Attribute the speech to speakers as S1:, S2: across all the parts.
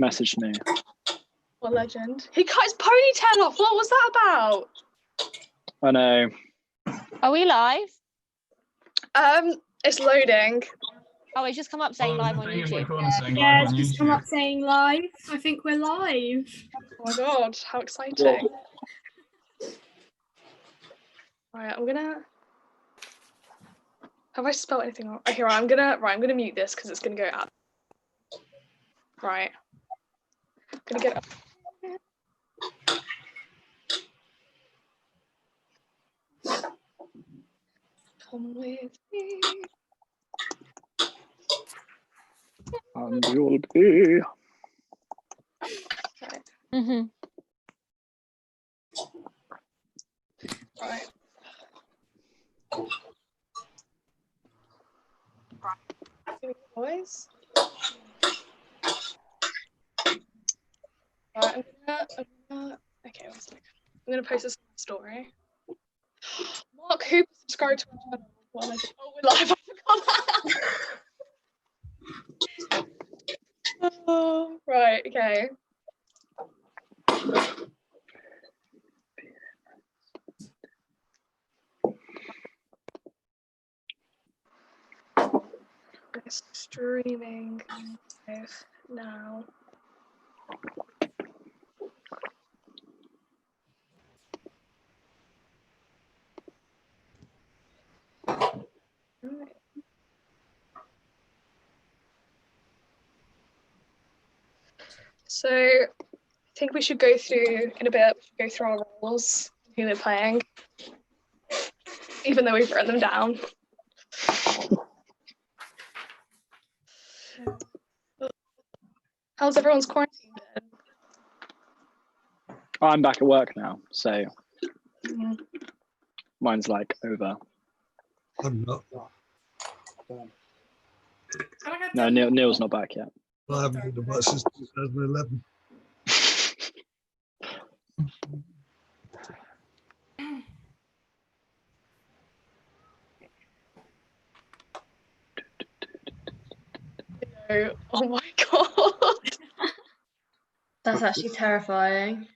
S1: messaged me.
S2: What legend? He cut his ponytail off. What was that about?
S1: I know.
S3: Are we live?
S2: It's loading.
S3: Oh, it's just come up saying live on YouTube.
S4: Yeah, it's just come up saying live. I think we're live.
S2: Oh my god, how exciting. Alright, I'm gonna... Have I spelled anything wrong? Okay, right, I'm gonna mute this because it's gonna go up. Right. I'm gonna get up. Come with me.
S1: And you'll be.
S2: Right.
S3: Mm-hmm.
S2: Right. Boys. Right, I'm gonna okay, one sec. I'm gonna post this on the story. Mark, who subscribed to my channel? What am I doing? Oh, we're live. I forgot that. Oh, right, okay. It's streaming live now. So I think we should go through in a bit. We should go through our roles, who we're playing, even though we've written them down. How's everyone's quarantine been?
S1: I'm back at work now, so mine's like over.
S5: I'm not.
S1: No, Neil's not back yet.
S5: I haven't been to work since 2011.
S2: Oh my god.
S6: That's actually terrifying.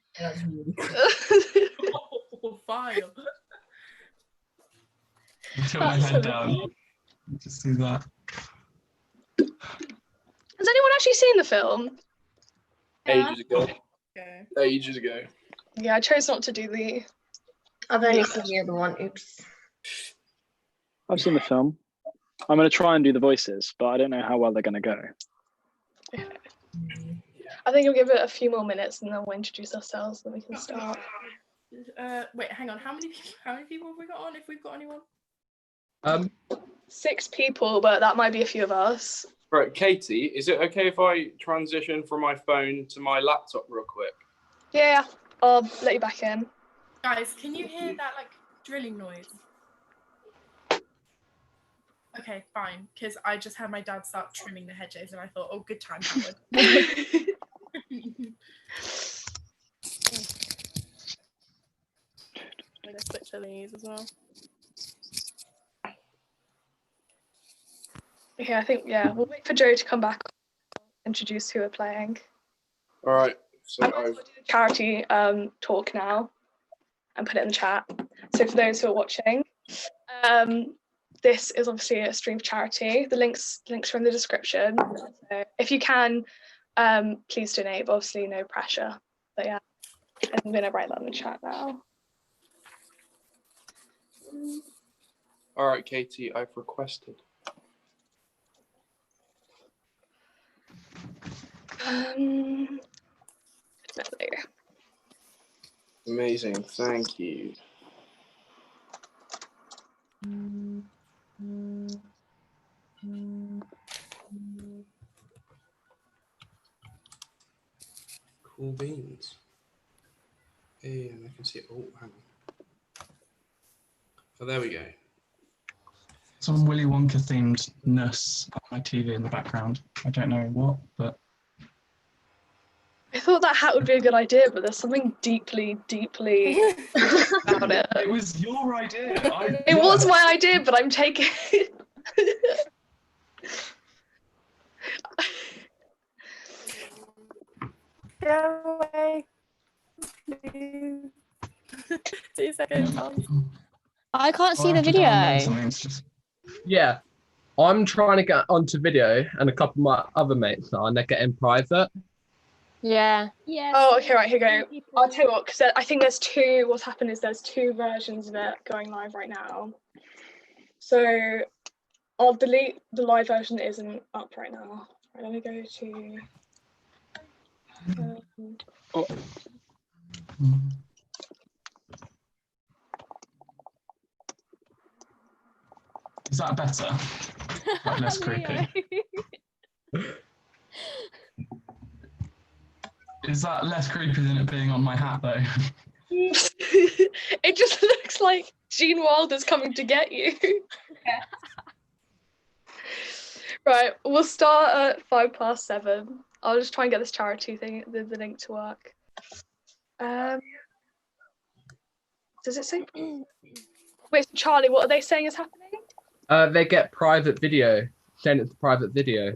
S7: File. Until my head down. Just do that.
S2: Has anyone actually seen the film?
S8: Ages ago.
S7: Okay.
S8: Ages ago.
S2: Yeah, I chose not to do the...
S6: I've only seen the other one. Oops.
S1: I've seen the film. I'm going to try and do the voices, but I don't know how well they're going to go.
S2: I think you'll give it a few more minutes and then we'll introduce ourselves and we can start.
S7: Wait, hang on. How many people have we got on? If we've got anyone?
S2: 6 people, but that might be a few of us.
S8: Right, Katie, is it okay if I transition from my phone to my laptop real quick?
S2: Yeah, I'll let you back in.
S7: Guys, can you hear that like drilling noise? Okay, fine. Because I just had my dad start trimming the hedges, and I thought, oh, good time, Howard. I'm gonna switch to these as well.
S2: Okay, I think, yeah, we'll wait for Joe to come back, introduce who we're playing.
S8: All right. So
S2: I'm going to do the charity talk now and put it in the chat. So for those who are watching, this is obviously a stream for charity. The links are in the description. So if you can, please donate, but obviously no pressure. But yeah, I'm going to write that in the chat now.
S8: all right, Katie, I've requested.
S2: There.
S8: Amazing, thank you. Cool beans. Hey, and I can see it. Oh, hang on. Oh, there we go.
S7: Some Willy Wonka themed ness on my TV in the background. I don't know what, but
S2: I thought that hat would be a good idea, but there's something deeply about it.
S7: it was your idea.
S2: It was my idea, but I'm taking it.
S9: Go away. Please. 2 seconds.
S3: I can't see
S7: I
S3: the
S7: have to download
S3: video.
S7: something, it's just-
S10: Yeah, I'm trying to get onto video, and a couple of my other mates are, and they're getting private.
S3: Yeah.
S4: Yeah.
S2: Oh, okay, right, here we go. I'll tell you what, because I think there's two, what's happened is there's two versions of it going live right now. So I'll delete the live version that isn't up right now. Right, let me go to...
S7: Is that better? Like less creepy. Is that less creepy than it being on my hat though?
S2: It just looks like Gene Wilder's coming to get you. Right, we'll start at 7:05. I'll just try and get this charity thing, the link to work. Does it say? Wait, Charlie, what are they saying is happening?
S10: They get private video. Send it to private video.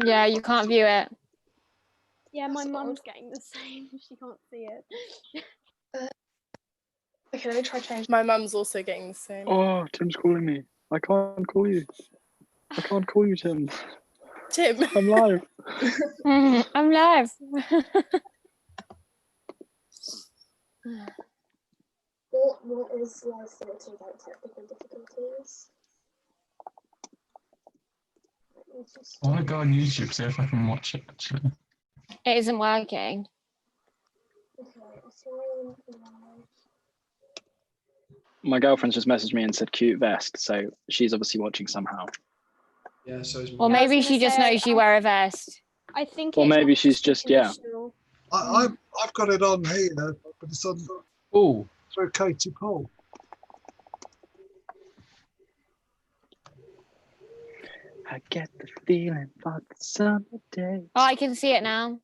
S3: Yeah, you can't view it.
S4: Yeah, my mum's getting the same. She can't see it.
S2: Okay, let me try change.
S9: My mum's also getting the same.
S1: Oh, Tim's calling me. I can't call you. I can't call you, Tim.
S9: Tim.
S1: I'm live.
S3: I'm live.
S2: What is live theatre about technical difficulties?
S7: I want to go on YouTube, see if I can watch it actually.
S3: It isn't working.
S1: My girlfriend's just messaged me and said cute vest, so she's obviously watching somehow.
S8: Yeah, so is
S3: Or
S8: mine.
S3: maybe she just knows you wear a vest.
S4: I think.
S1: Or
S4: it's
S1: maybe
S4: not
S1: she's just, yeah.
S4: conditional.
S5: I've got it on here, but it's on
S10: Oh,
S5: through Katie Paul.
S1: I get the feeling for the summer day.
S3: Oh, I can see it now.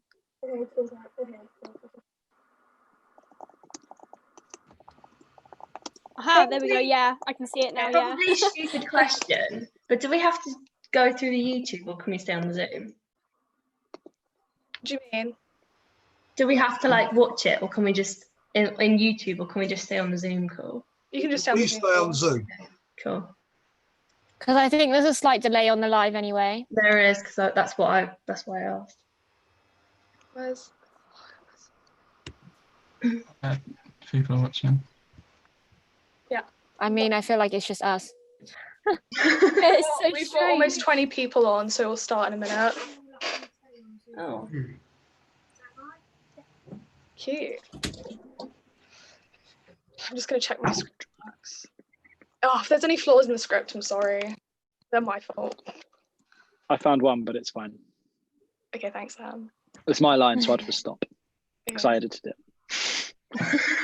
S4: Aha, there we go. Yeah, I can see it now. Yeah.
S6: Probably a stupid question, but do we have to go through the YouTube or can we stay on the Zoom?
S2: What do you mean?
S6: Do we have to like watch it or can we just in YouTube or can we just stay on the Zoom call?
S2: You can just tell
S5: We
S2: me.
S5: stay on Zoom.
S6: Cool.
S3: Because I think there's a slight delay on the live anyway.
S6: There is because that's why I asked.
S2: Where's...
S7: People are watching.
S3: I mean, I feel like it's just us.
S4: It's so
S2: We've got almost 20 people on, so we'll start in a minute.
S6: Oh.
S2: Cute. I'm just going to check my script tracks. Oh, if there's any flaws in the script, I'm sorry. They're my fault.
S1: I found one, but it's fine.
S2: Okay, thanks, Sam.
S1: It's my line, so I had to stop because I edited it.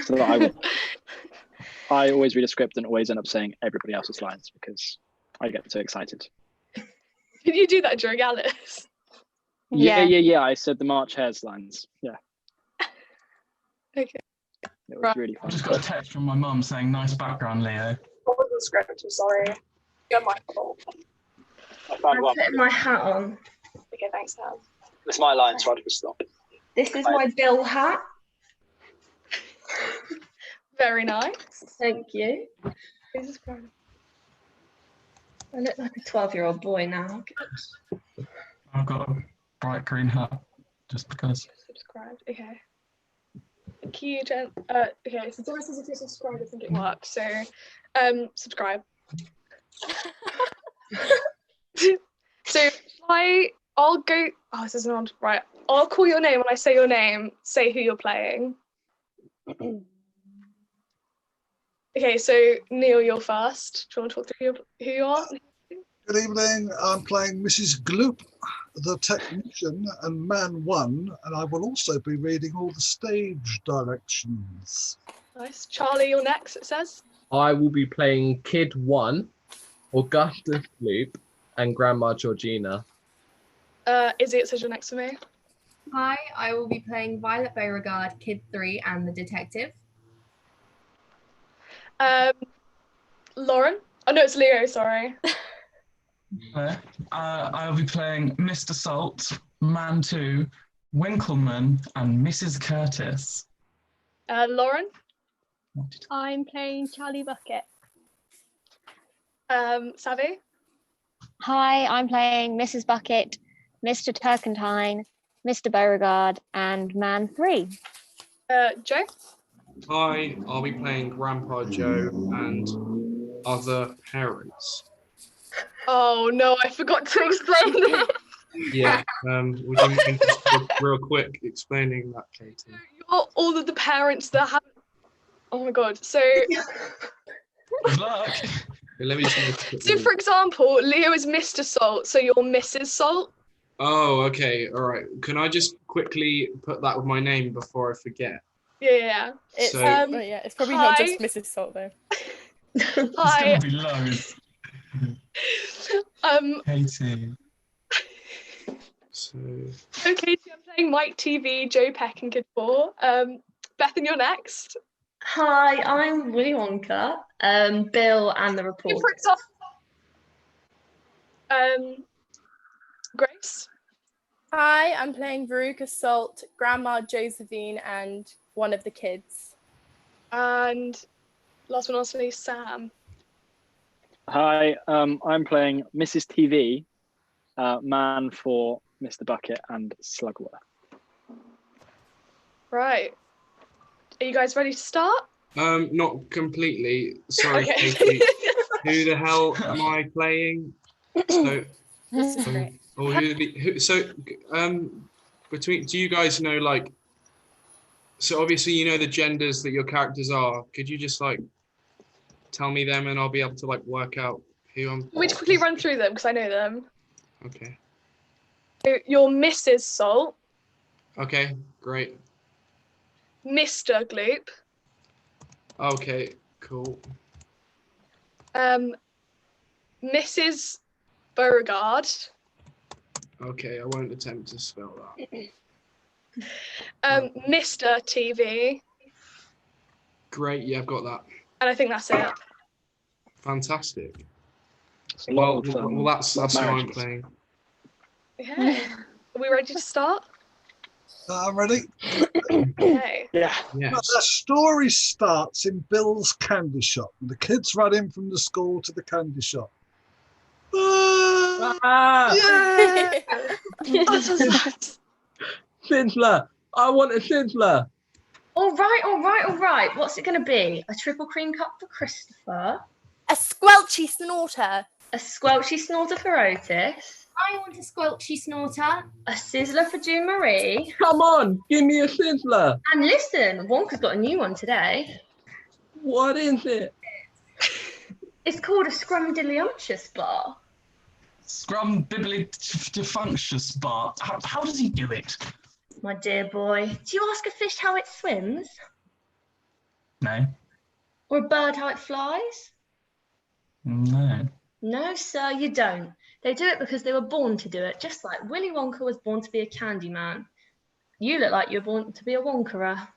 S1: So that I always read a script and always end up saying everybody else's lines because I get so excited.
S2: Did you do that during Alice?
S1: Yeah. I said the March Hares lines. Yeah.
S2: Okay.
S1: It was really
S7: I
S1: fun.
S7: just got a text from my mum saying, "Nice background, Leo."
S2: What was the script? I'm sorry. They're my fault.
S1: I found
S6: I'm
S1: one.
S6: putting my hat on.
S2: Okay, thanks, Sam.
S1: It's my line, so I had to stop.
S6: This is my Bill hat.
S2: Very nice.
S6: Thank you.
S2: Jesus Christ.
S6: I look like a 12-year-old boy now.
S7: I've got a bright green hat just because.
S2: Subscribed. Okay. Thank you, Jen. Okay, so Dora says if you're subscribed, I think it works. So, subscribe. So I'll go. Oh, this isn't on. Right. I'll call your name when I say your name. Say who you're playing. Okay, so Neil, you're first. Do you want to talk through who you are?
S5: Good evening. I'm playing Mrs. Gloop, the technician, and Man 1, and I will also be reading all the stage directions.
S2: Nice. Charlie, you're next, it says.
S10: I will be playing Kid 1, Augustus Loop, and Grandma Georgina.
S2: Izzy, it says you're next to me.
S11: Hi, I will be playing Violet Beauregard, Kid 3, and the detective.
S2: Lauren. Oh no, it's Leo. Sorry.
S7: I'll be playing Mr. Salt, Man 2, Winkleman and Mrs. Curtis.
S2: Lauren.
S4: I'm playing Charlie Bucket.
S2: Savvy.
S3: Hi, I'm playing Mrs. Bucket, Mr. Turkentine, Mr. Beauregard, and Man 3.
S2: Joe.
S8: Hi, I'll be playing Grandpa Joe and other parents.
S2: Oh no, I forgot to explain this.
S8: Yeah, would you mind just real quick explaining that, Katie?
S2: You're all of the parents that have. Oh my god. So.
S7: Good luck.
S8: Let me just
S2: So, for example, Leo is Mr. Salt, so you're Mrs. Salt.
S8: Oh, okay, all right. Can I just quickly put that with my name before I forget?
S2: Yeah.
S9: It's,
S8: So-
S9: yeah, it's probably not just Mrs. Salt though.
S2: Hi.
S7: It's gonna be loads. Katie.
S8: So.
S2: Okay, so I'm playing Mike TV, Joe Peck, and Kid 4. Bethan, you're next.
S6: Hi, I'm Willy Wonka, Bill and the reporter.
S2: For example, Grace.
S9: Hi, I'm playing Veruca Salt, Grandma Josephine, and one of the kids.
S2: And last but not least, Sam.
S1: Hi, I'm playing Mrs. TV, Man for Mr. Bucket, and Slugworth.
S2: Right. Are you guys ready to start?
S8: Not completely. Sorry,
S2: Okay.
S8: Katie. Who the hell am I playing? So,
S9: This is great.
S8: or between, do you guys know, like, so obviously you know the genders that your characters are. Could you just like tell me them and I'll be able to like work out who I'm.
S2: We just quickly run through them because I know them.
S8: Okay.
S2: So you're Mrs. Salt,
S8: Okay, great.
S2: Mr. Gloop,
S8: Okay, cool.
S2: Mrs. Beauregard,
S8: Okay, I won't attempt to spell that.
S2: Mr. TV,
S8: Great, yeah, I've got that.
S2: and I think that's it.
S8: Fantastic.
S1: It's a lot
S8: Well,
S1: of,
S8: that's what I'm
S1: marriages.
S8: playing.
S2: Yeah. Are we ready to start?
S5: I'm ready.
S2: Okay.
S1: Yeah.
S8: Yes.
S5: The story starts in Bill's candy shop. The kids run in from the school to the candy shop.
S10: Ah!
S5: Yeah!
S10: Sizzler! I want a sizzler!
S6: All right. What's it going to be? A triple cream cup for Christopher?
S9: A squelchy snorter.
S6: A squelchy snorter for Otis?
S11: I want a squelchy snorter.
S6: A sizzler for June Marie?
S10: Come on, give me a sizzler!
S6: And listen, Wonka's got a new one today.
S10: What is it?
S6: It's called a scrumdiddlyumptious bar.
S7: Scrum bibbly defunctious bar. How does he do it?
S6: My dear boy, do you ask a fish how it swims?
S7: No.
S6: Or a bird how it flies?
S7: No.
S6: No, sir, you don't. They do it because they were born to do it, just like Willy Wonka was born to be a candy man. You look like you were born to be a Wonkerer.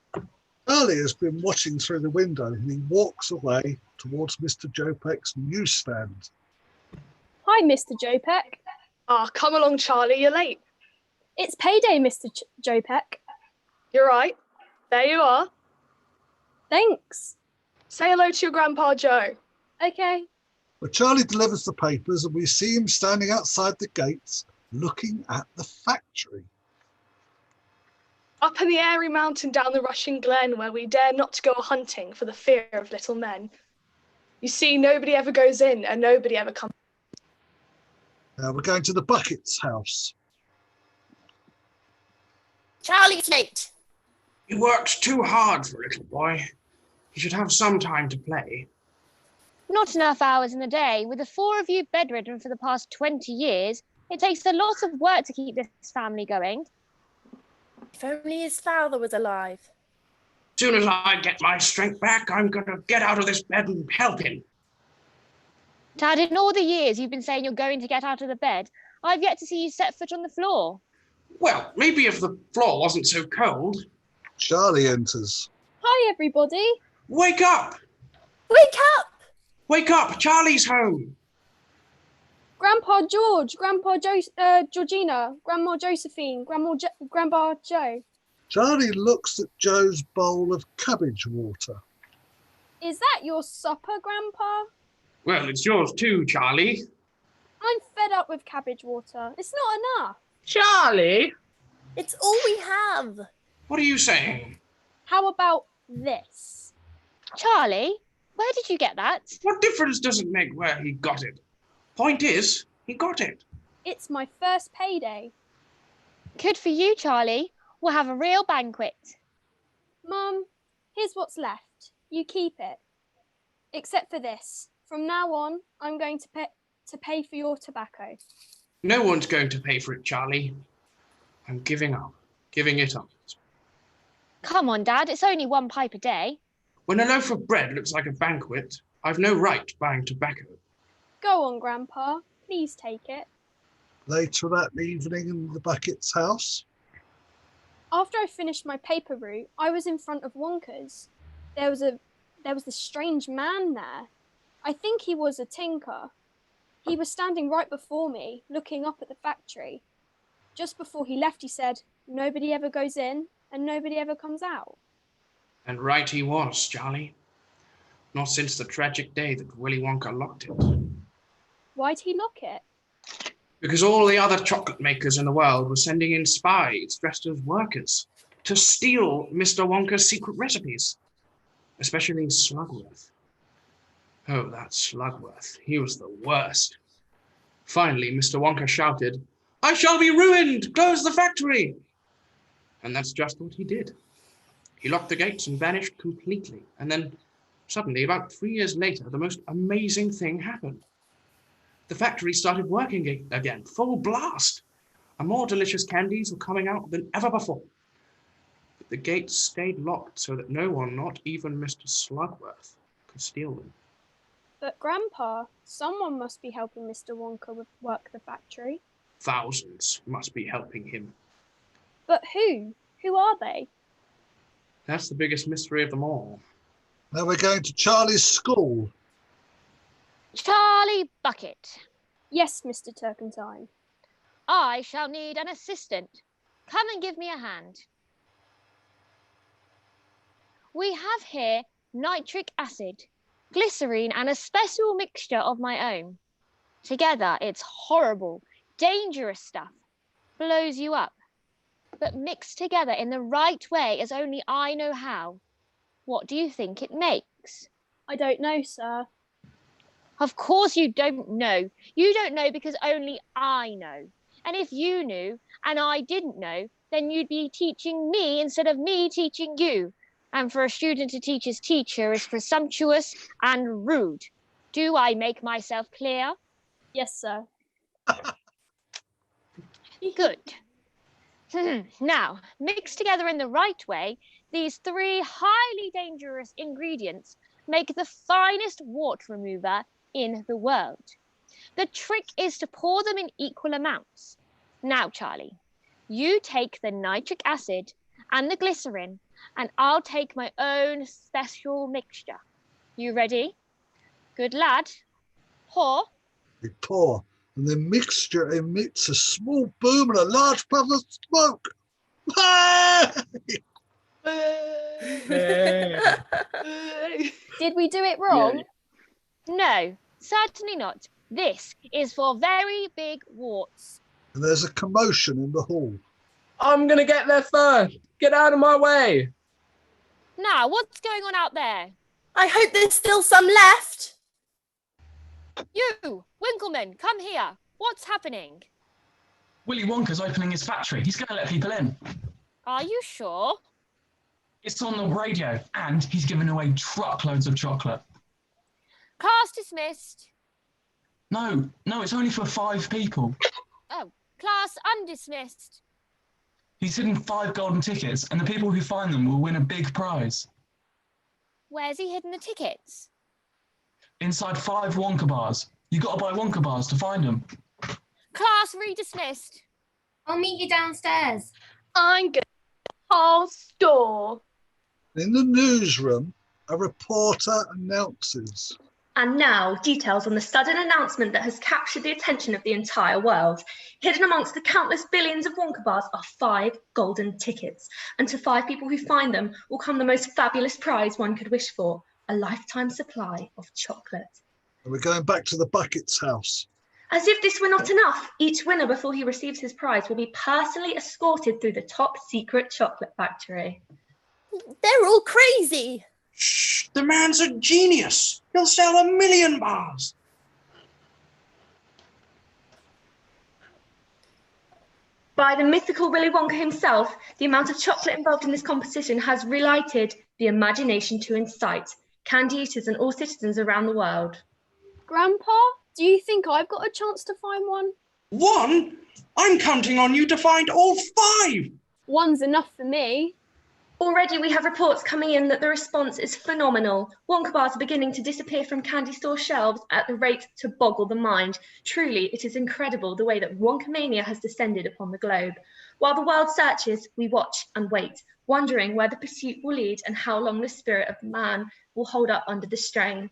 S5: Charlie has been watching through the window and he walks away towards Mr. Joe Peck's newsstand.
S4: Hi, Mr. Joe Peck.
S2: Come along, Charlie. You're late.
S4: It's payday, Mr. Joe Peck.
S2: You're right. There you are.
S4: Thanks.
S2: Say hello to your Grandpa Joe.
S4: Okay.
S5: But Charlie delivers the papers and we see him standing outside the gates looking at the factory.
S2: Up in the airy mountain down the rushing glen where we dare not to go hunting for the fear of little men. You see, nobody ever goes in and nobody ever comes.
S5: We're going to the Bucket's house.
S9: Charlie's late.
S8: He works too hard for a little boy. He should have some time to play.
S3: Not enough hours in the day. With the four of you bedridden for the past 20 years, it takes a lot of work to keep this family going.
S9: If only his father was alive.
S8: As soon as I get my strength back, I'm going to get out of this bed and help him.
S3: Dad, in all the years you've been saying you're going to get out of the bed, I've yet to see you set foot on the floor.
S8: Well, maybe if the floor wasn't so cold.
S5: Charlie enters.
S4: Hi, everybody.
S8: Wake up!
S9: Wake up!
S8: Wake up! Charlie's home!
S4: Grandpa George, Georgina, Grandma Josephine, Grandpa Joe.
S5: Charlie looks at Joe's bowl of cabbage water.
S4: Is that your supper, Grandpa?
S8: Well, it's yours too, Charlie.
S4: I'm fed up with cabbage water. It's not enough.
S10: Charlie?
S9: It's all we have.
S8: What are you saying?
S4: How about this?
S3: Charlie, where did you get that?
S8: What difference does it make where he got it? Point is, he got it.
S4: It's my first payday.
S3: Good for you, Charlie. We'll have a real banquet.
S4: Mum, here's what's left. You keep it. Except for this. From now on, I'm going to pay for your tobacco.
S8: No one's going to pay for it, Charlie. I'm giving it up.
S3: Come on, Dad, it's only one pipe a day.
S8: When a loaf of bread looks like a banquet, I've no right buying tobacco.
S4: Go on, Grandpa. Please take it.
S5: Later that evening in the Bucket's house.
S4: After I finished my paper route, I was in front of Wonka's. There was this strange man there. I think he was a tinker. He was standing right before me, looking up at the factory. Just before he left, he said, "Nobody ever goes in and nobody ever comes out."
S8: And right he was, Charlie. Not since the tragic day that Willy Wonka locked it.
S4: Why'd he lock it?
S8: Because all the other chocolate makers in the world were sending in spies dressed as workers to steal Mr. Wonka's secret recipes, especially Slugworth. Oh, that Slugworth. He was the worst. Finally, Mr. Wonka shouted, "I shall be ruined! Close the factory!" And that's just what he did. He locked the gates and vanished completely. And then, suddenly, about 3 years later, the most amazing thing happened. The factory started working again, full blast, and more delicious candies were coming out than ever before. But the gates stayed locked so that no one, not even Mr. Slugworth, could steal them.
S4: But Grandpa, someone must be helping Mr. Wonka work the factory.
S8: Thousands must be helping him.
S4: But who? Who are they?
S8: That's the biggest mystery of them all.
S5: Now we're going to Charlie's school.
S3: Charlie Bucket.
S4: Yes, Mr. Turpentine.
S3: I shall need an assistant. Come and give me a hand. We have here nitric acid, glycerine, and a special mixture of my own. Together, it's horrible, dangerous stuff. Blows you up. But mixed together in the right way as only I know how. What do you think it makes?
S4: I don't know, sir.
S3: Of course you don't know. You don't know because only I know. And if you knew and I didn't know, then you'd be teaching me instead of me teaching you. And for a student to teach his teacher is presumptuous and rude. Do I make myself clear?
S4: Yes, sir.
S3: Good. Now, mixed together in the right way, these 3 highly dangerous ingredients make the finest wart remover in the world. The trick is to pour them in equal amounts. Now, Charlie, you take the nitric acid and the glycerin, and I'll take my own special mixture. You ready? Good lad. Pour.
S5: We pour, and the mixture emits a small boom and a large puff of smoke.
S4: Did we do it wrong?
S3: No, certainly not. This is for very big warts.
S5: And there's a commotion in the hall.
S10: I'm going to get there first. Get out of my way.
S3: Now, what's going on out there?
S9: I hope there's still some left.
S3: You, Winkleman, come here. What's happening?
S7: Willy Wonka's opening his factory. He's going to let people in.
S3: Are you sure?
S7: It's on the radio, and he's giving away truckloads of chocolate.
S3: Class dismissed.
S7: No, it's only for 5 people.
S3: Oh, class undismissed.
S7: He's hidden 5 golden tickets, and the people who find them will win a big prize.
S3: Where's he hidden the tickets?
S7: Inside 5 Wonka bars. You got to buy Wonka bars to find them.
S3: Class redismissed.
S11: I'll meet you downstairs.
S2: I'm going to the whole store.
S5: In the newsroom, a reporter announces.
S6: And now, details on the sudden announcement that has captured the attention of the entire world. Hidden amongst the countless billions of Wonka bars are 5 golden tickets. And to 5 people who find them will come the most fabulous prize one could wish for, a lifetime supply of chocolate.
S5: And we're going back to the Bucket's house.
S6: As if this were not enough, each winner before he receives his prize will be personally escorted through the top secret chocolate factory.
S9: They're all crazy.
S8: Shh, the man's a genius. He'll sell 1 million bars.
S6: By the mythical Willy Wonka himself, the amount of chocolate involved in this competition has relighted the imagination to incite candy eaters and all citizens around the world.
S4: Grandpa, do you think I've got a chance to find one?
S8: 1? I'm counting on you to find all 5.
S4: 1's enough for me.
S6: Already we have reports coming in that the response is phenomenal. Wonka bars are beginning to disappear from candy store shelves at the rate to boggle the mind. Truly, it is incredible the way that Wonka mania has descended upon the globe. While the world searches, we watch and wait, wondering where the pursuit will lead and how long the spirit of man will hold up under the strain.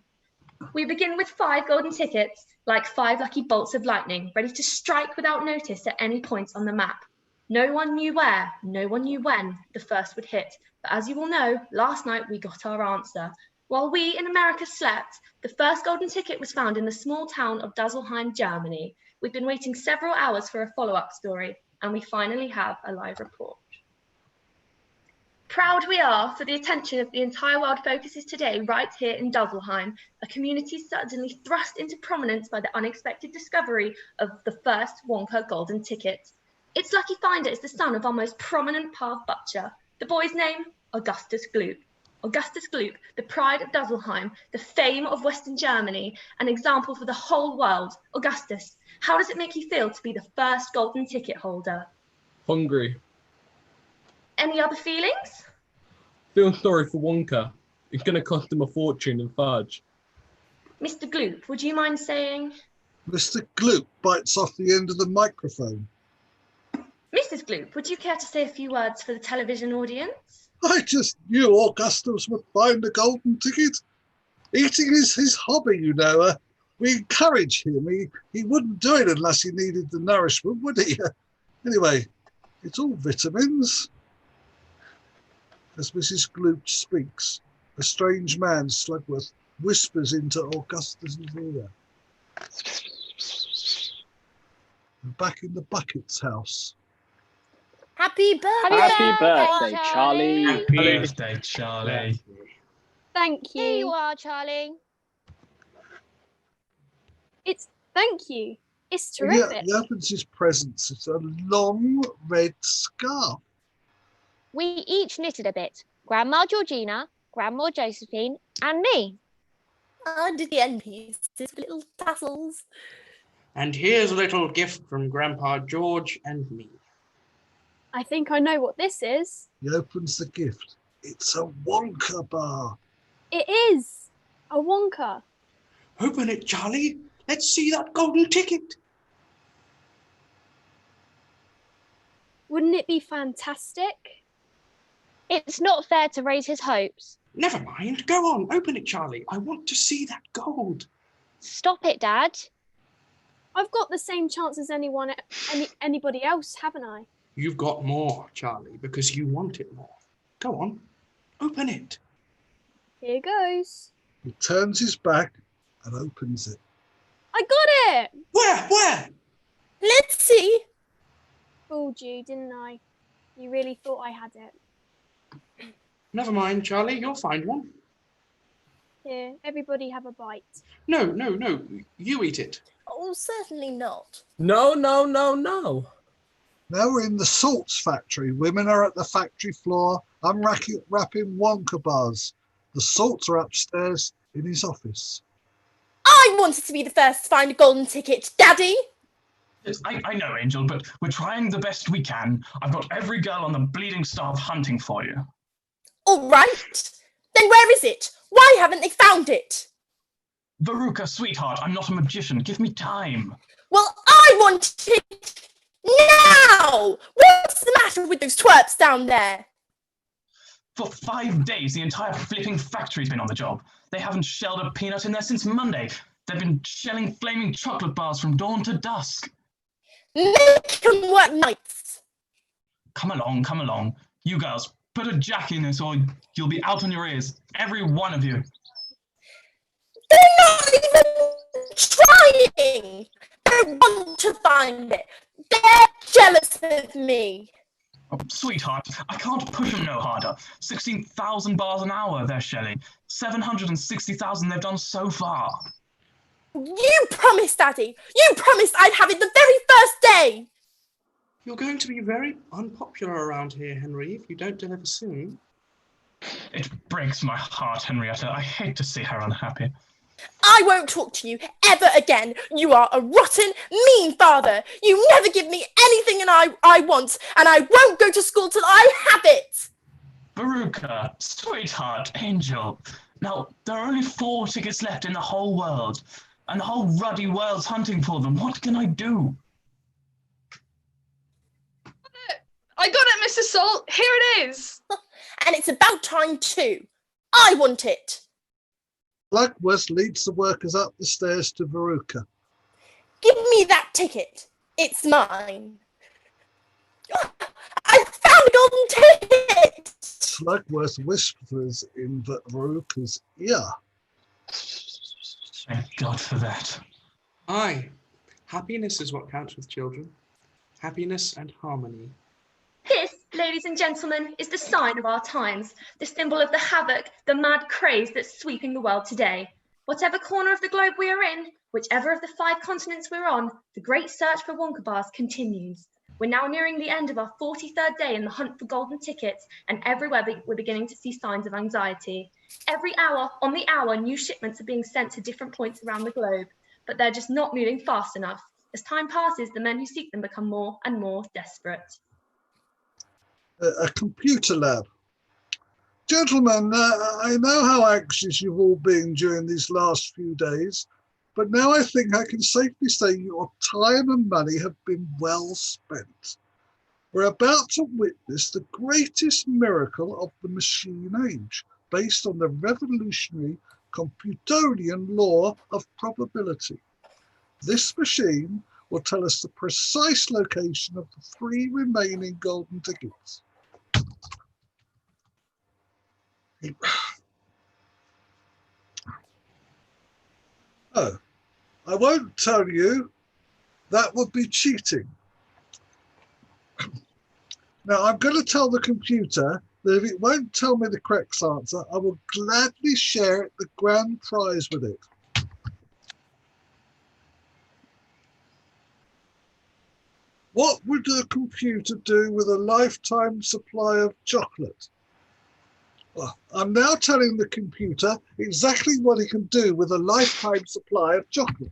S6: We begin with 5 golden tickets, like 5 lucky bolts of lightning, ready to strike without notice at any point on the map. No one knew where, no one knew when the first would hit. But as you all know, last night we got our answer. While we in America slept, the first golden ticket was found in the small town of Dasselheim, Germany. We've been waiting several hours for a follow-up story, and we finally have a live report. Proud we are for the attention of the entire world focuses today right here in Dasselheim, a community suddenly thrust into prominence by the unexpected discovery of the first Wonka golden ticket. Its lucky finder is the son of our most prominent path butcher. The boy's name, Augustus Gloop. Augustus Gloop, the pride of Dasselheim, the fame of Western Germany, an example for the whole world. Augustus, how does it make you feel to be the first golden ticket holder?
S10: Hungry.
S6: Any other feelings?
S10: Feel sorry for Wonka. It's going to cost him a fortune in fudge.
S6: Mr. Gloop, would you mind saying?
S5: Mr. Gloop bites off the end of the microphone.
S6: Mrs. Gloop, would you care to say a few words for the television audience?
S5: I just knew Augustus would find a golden ticket. Eating is his hobby, you know. We encourage him. He wouldn't do it unless he needed the nourishment, would he? Anyway, it's all vitamins. As Mrs. Gloop speaks, a strange man, Slugworth, whispers into Augustus's ear. And back in the Bucket's house.
S9: Happy birthday,
S1: Happy birthday, Charlie.
S7: Happy birthday, Charlie.
S4: Thank you.
S3: Here you are, Charlie.
S4: Thank you. It's
S5: And
S4: terrific.
S5: he opens his presents. It's a long red scarf.
S3: We each knitted a bit. Grandma Georgina, Grandma Josephine, and me.
S9: I did the end pieces with little tassels.
S8: And here's a little gift from Grandpa George and me.
S4: I think I know what this is.
S5: He opens the gift. It's a Wonka bar.
S4: It is a Wonka.
S8: Open it, Charlie. Let's see that golden ticket.
S4: Wouldn't it be fantastic?
S3: It's not fair to raise his hopes.
S8: Never mind. Go on. Open it, Charlie. I want to see that gold.
S3: Stop it, Dad.
S4: I've got the same chance as anybody else, haven't I?
S8: You've got more, Charlie, because you want it more. Go on. Open it.
S4: Here goes.
S5: He turns his back and opens it.
S4: I got it!
S8: Where?
S9: Let's see.
S4: Fooled you, didn't I? You really thought I had it.
S8: Never mind, Charlie. You'll find one.
S4: Here, everybody have a bite.
S8: No. You eat it.
S9: Oh, certainly not.
S10: No.
S5: Now we're in the salts factory. Women are at the factory floor unwrapping Wonka bars. The salts are upstairs in his office.
S9: I wanted to be the first to find a golden ticket, Daddy.
S7: Yes, I know, Angel, but we're trying the best we can. I've got every girl on the bleeding staff hunting for you.
S9: All right. Then where is it? Why haven't they found it?
S7: Veruca, sweetheart, I'm not a magician. Give me time.
S9: Well, I want it now. What's the matter with those twerps down there?
S7: For 5 days, the entire flipping factory's been on the job. They haven't shelled a peanut in there since Monday. They've been shelling flaming chocolate bars from dawn to dusk.
S9: Make them work nights.
S7: Come along. You girls, put a jack in this or you'll be out on your ears. Every one of you.
S9: They're not even trying. They want to find it. They're jealous of me.
S7: Oh, sweetheart, I can't push them no harder. 16,000 bars an hour they're shelling. 760,000 they've done so far.
S9: You promised, Daddy. You promised I'd have it the very first day.
S8: You're going to be very unpopular around here, Henry, if you don't deliver soon.
S7: It breaks my heart, Henrietta. I hate to see her unhappy.
S9: I won't talk to you ever again. You are a rotten, mean father. You never give me anything I want, and I won't go to school till I have it.
S7: Veruca, sweetheart, angel. Now, there are only 4 tickets left in the whole world, and the whole ruddy world's hunting for them. What can I do?
S2: I got it, Mr. Salt. Here it is.
S9: And it's about time too. I want it.
S5: Slugworth leads the workers up the stairs to Veruca.
S9: Give me that ticket. It's mine. I found a golden ticket.
S5: Slugworth whispers in Veruca's ear.
S7: Thank God for that.
S8: Aye, happiness is what counts with children. Happiness and harmony.
S6: This, ladies and gentlemen, is the sign of our times, the symbol of the havoc, the mad craze that's sweeping the world today. Whatever corner of the globe we are in, whichever of the 5 continents we're on, the great search for Wonka bars continues. We're now nearing the end of our 43rd day in the hunt for golden tickets, and everywhere we're beginning to see signs of anxiety. Every hour, on the hour, new shipments are being sent to different points around the globe, but they're just not moving fast enough. As time passes, the men who seek them become more and more desperate.
S5: A computer lab. Gentlemen, I know how anxious you've all been during these last few days, but now I think I can safely say your time and money have been well spent. We're about to witness the greatest miracle of the machine age, based on the revolutionary Computonian law of probability. This machine will tell us the precise location of the 3 remaining golden tickets. Oh, I won't tell you. That would be cheating. Now, I'm going to tell the computer that if it won't tell me the correct answer, I will gladly share the grand prize with it. What would a computer do with a lifetime supply of chocolate? Well, I'm now telling the computer exactly what it can do with a lifetime supply of chocolate.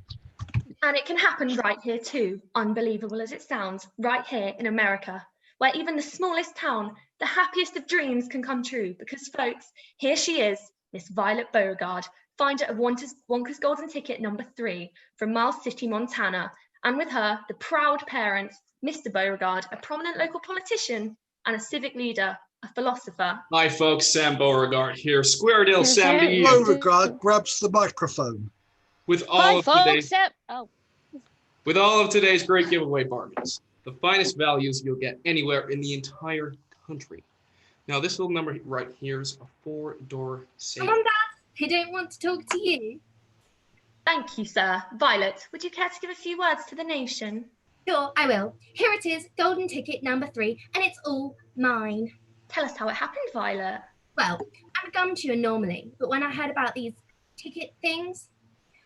S6: And it can happen right here too, unbelievable as it sounds, right here in America, where even the smallest town, the happiest of dreams can come true, because folks, here she is, Miss Violet Beauregard, finder of Wonka's Golden Ticket number 3 from Miles City, Montana, and with her, the proud parents, Mr. Beauregard, a prominent local politician and a civic leader, a philosopher.
S8: Hi folks, Sam Beauregard here. Square deal, Sam to you.
S5: Beauregard grabs the microphone.
S8: With all
S3: Hi,
S8: with all of today's great giveaway bargains, the finest values you'll get anywhere in the entire country. Now this little number right here is a 4-door safe.
S11: Come on, Dad. I don't want to talk to you.
S6: Thank you, sir. Violet, would you care to give a few words to the nation?
S11: Sure, I will. Here it is, golden ticket number 3, and it's all mine.
S6: Tell us how it happened, Violet.
S11: Well, I'm a gum chewer normally, but when I heard about these ticket things,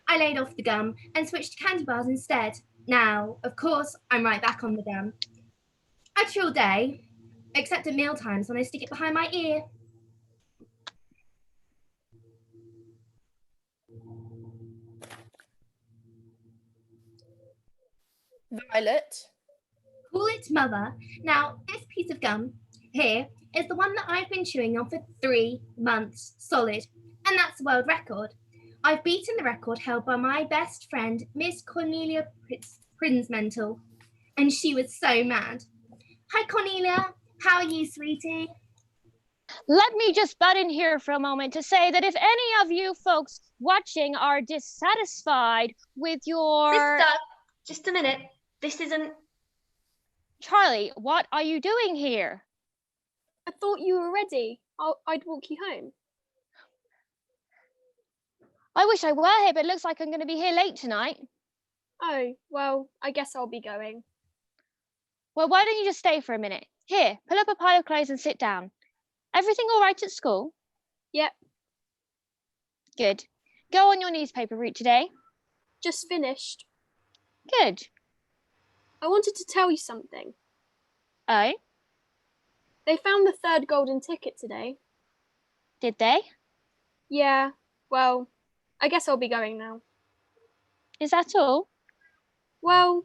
S11: I laid off the gum and switched to candy bars instead. Now, of course, I'm right back on the gum. I chew all day, except at meal times when I stick it behind my ear.
S9: Violet.
S11: Call it Mother. Now, this piece of gum here is the one that I've been chewing on for 3 months solid, and that's the world record. I've beaten the record held by my best friend, Miss Cornelia Prinsmental, and she was so mad. Hi, Cornelia. How are you, sweetie?
S3: Let me just butt in here for a moment to say that if any of you folks watching are dissatisfied with your...
S6: Sister, just a minute. This isn't...
S3: Charlie, what are you doing here?
S4: I thought you were ready. I'd walk you home.
S3: I wish I were here, but it looks like I'm going to be here late tonight.
S4: Oh, well, I guess I'll be going.
S3: Well, why don't you just stay for a minute? Here, pull up a pile of clothes and sit down. Everything all right at school?
S4: Yep.
S3: Good. Go on your newspaper route today.
S4: Just finished.
S3: Good.
S4: I wanted to tell you something.
S3: Oh?
S4: They found the third golden ticket today.
S3: Did they?
S4: Yeah, well, I guess I'll be going now.
S3: Is that all?
S4: Well,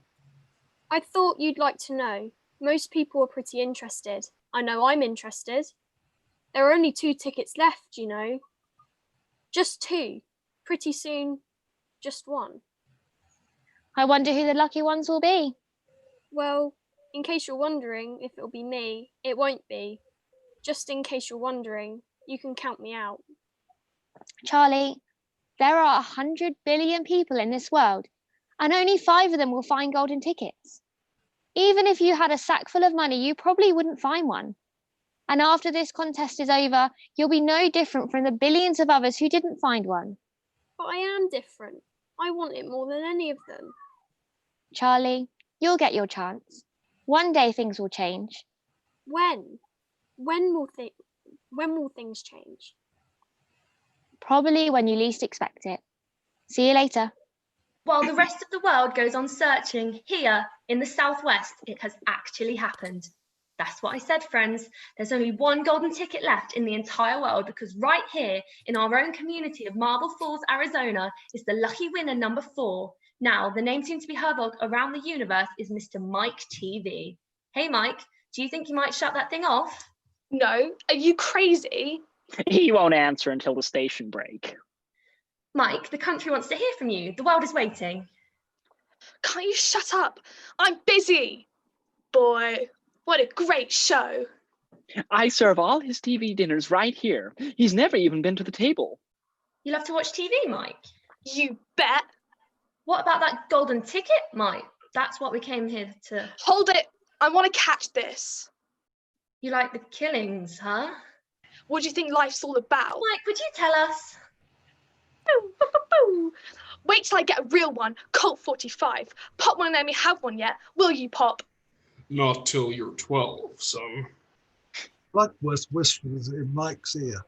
S4: I thought you'd like to know. Most people are pretty interested. I know I'm interested. There are only 2 tickets left, you know. Just 2. Pretty soon, just 1.
S3: I wonder who the lucky ones will be.
S4: Well, in case you're wondering if it'll be me, it won't be. Just in case you're wondering, you can count me out.
S3: Charlie, there are 100 billion people in this world, and only 5 of them will find golden tickets. Even if you had a sack full of money, you probably wouldn't find one. And after this contest is over, you'll be no different from the billions of others who didn't find one.
S4: But I am different. I want it more than any of them.
S3: Charlie, you'll get your chance. One day things will change.
S4: When? When will things change?
S3: Probably when you least expect it. See you later.
S6: While the rest of the world goes on searching, here in the southwest, it has actually happened. That's what I said, friends. There's only 1 golden ticket left in the entire world because right here in our own community of Marble Falls, Arizona, is the lucky winner number 4. Now, the name seems to be heard around the universe is Mr. Mike TV. Hey, Mike, do you think you might shut that thing off?
S2: No, are you crazy?
S1: He won't answer until the station break.
S6: Mike, the country wants to hear from you. The world is waiting.
S2: Can't you shut up? I'm busy. Boy, what a great show.
S1: I serve all his TV dinners right here. He's never even been to the table.
S6: You love to watch TV, Mike?
S2: You bet.
S6: What about that golden ticket, Mike? That's what we came here to...
S2: Hold it. I want to catch this.
S6: You like the killings, huh?
S2: What do you think life's all about?
S6: Mike, would you tell us?
S2: Boo, boo, boo, boo. Wait till I get a real one, Colt 45. Pop won't let me have one yet. Will you, Pop?
S8: Not till you're 12, son.
S5: Blood was whispers in Mike's ear.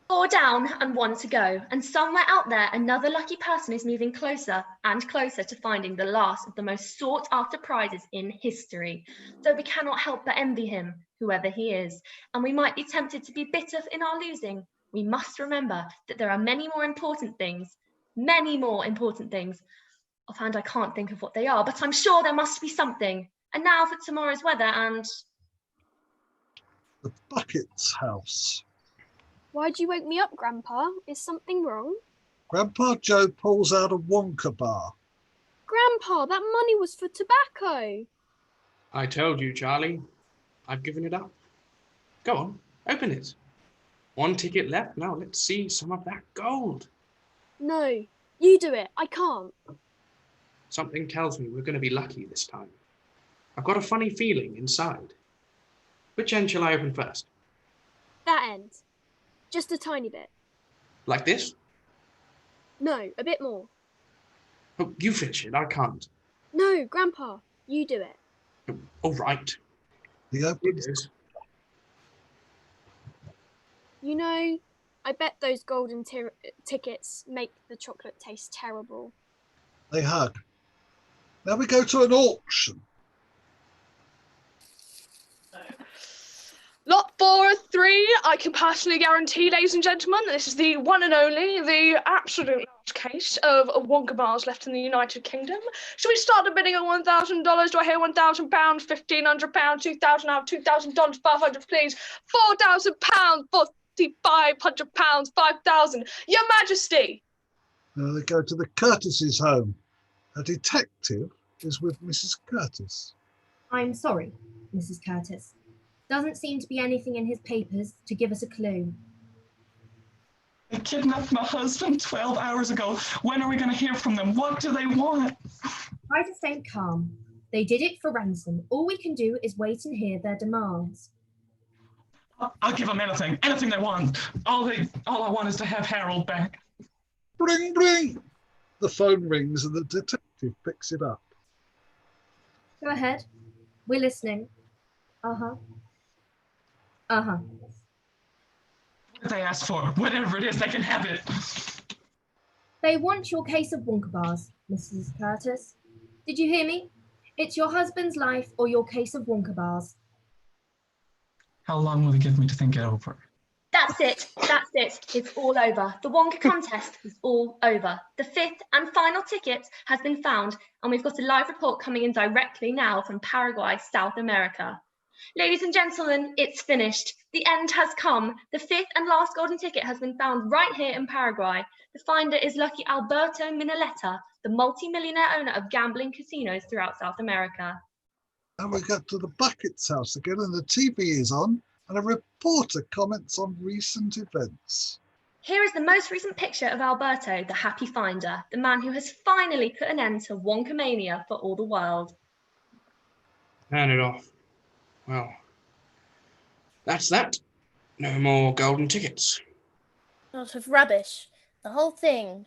S6: 4 down and 1 to go. And somewhere out there, another lucky person is moving closer and closer to finding the last of the most sought after prizes in history. So we cannot help but envy him, whoever he is. And we might be tempted to be bitter in our losing. We must remember that there are many more important things. Offhand, I can't think of what they are, but I'm sure there must be something. And now for tomorrow's weather and...
S5: The Bucket's house.
S4: Why'd you wake me up, Grandpa? Is something wrong?
S5: Grandpa Joe pulls out a Wonka bar.
S4: Grandpa, that money was for tobacco.
S8: I told you, Charlie. I've given it up. Go on, open it. 1 ticket left. Now let's see some of that gold.
S4: No, you do it. I can't.
S8: Something tells me we're going to be lucky this time. I've got a funny feeling inside. Which end shall I open first?
S4: That end. Just a tiny bit.
S8: Like this?
S4: No, a bit more.
S8: Oh, you finish it. I can't.
S4: No, Grandpa, you do it.
S8: Oh, all right.
S5: He opens.
S4: You know, I bet those golden tickets make the chocolate taste terrible.
S5: They hug. Now we go to an auction.
S2: Lot 4 3, I can personally guarantee, ladies and gentlemen, this is the one and only, the absolute last case of Wonka bars left in the United Kingdom. Should we start the bidding at $1,000? Do I hear £1,000, £1,500, $2,000 out, $2,000, 500 please, £4,000, £4,500, 5,000. Your Majesty!
S5: Now they go to the Curtis's home. A detective is with Mrs. Curtis.
S11: I'm sorry, Mrs. Curtis. Doesn't seem to be anything in his papers to give us a clue.
S7: They kidnapped my husband 12 hours ago. When are we going to hear from them? What do they want?
S11: Try to stay calm. They did it for ransom. All we can do is wait and hear their demands.
S7: I'll give them anything they want. All I want is to have Harold back.
S5: Ring, ring. The phone rings and the detective picks it up.
S11: Go ahead. We're listening. Uh-huh. Uh-huh.
S7: What did they ask for? Whatever it is, they can have it.
S11: They want your case of Wonka bars, Mrs. Curtis. Did you hear me? It's your husband's life or your case of Wonka bars.
S7: How long will they give me to think it over?
S6: That's it. It's all over. The Wonka contest is all over. The 5th and final ticket has been found, and we've got a live report coming in directly now from Paraguay, South America. Ladies and gentlemen, it's finished. The end has come. The 5th and last golden ticket has been found right here in Paraguay. The finder is lucky Alberto Minoletta, the multi-millionaire owner of gambling casinos throughout South America.
S5: And we get to the Bucket's house again, and the TV is on, and a reporter comments on recent events.
S6: Here is the most recent picture of Alberto, the happy finder, the man who has finally put an end to Wonka mania for all the world.
S8: Turn it off. Well, that's that. No more golden tickets.
S9: Lot of rubbish. The whole thing.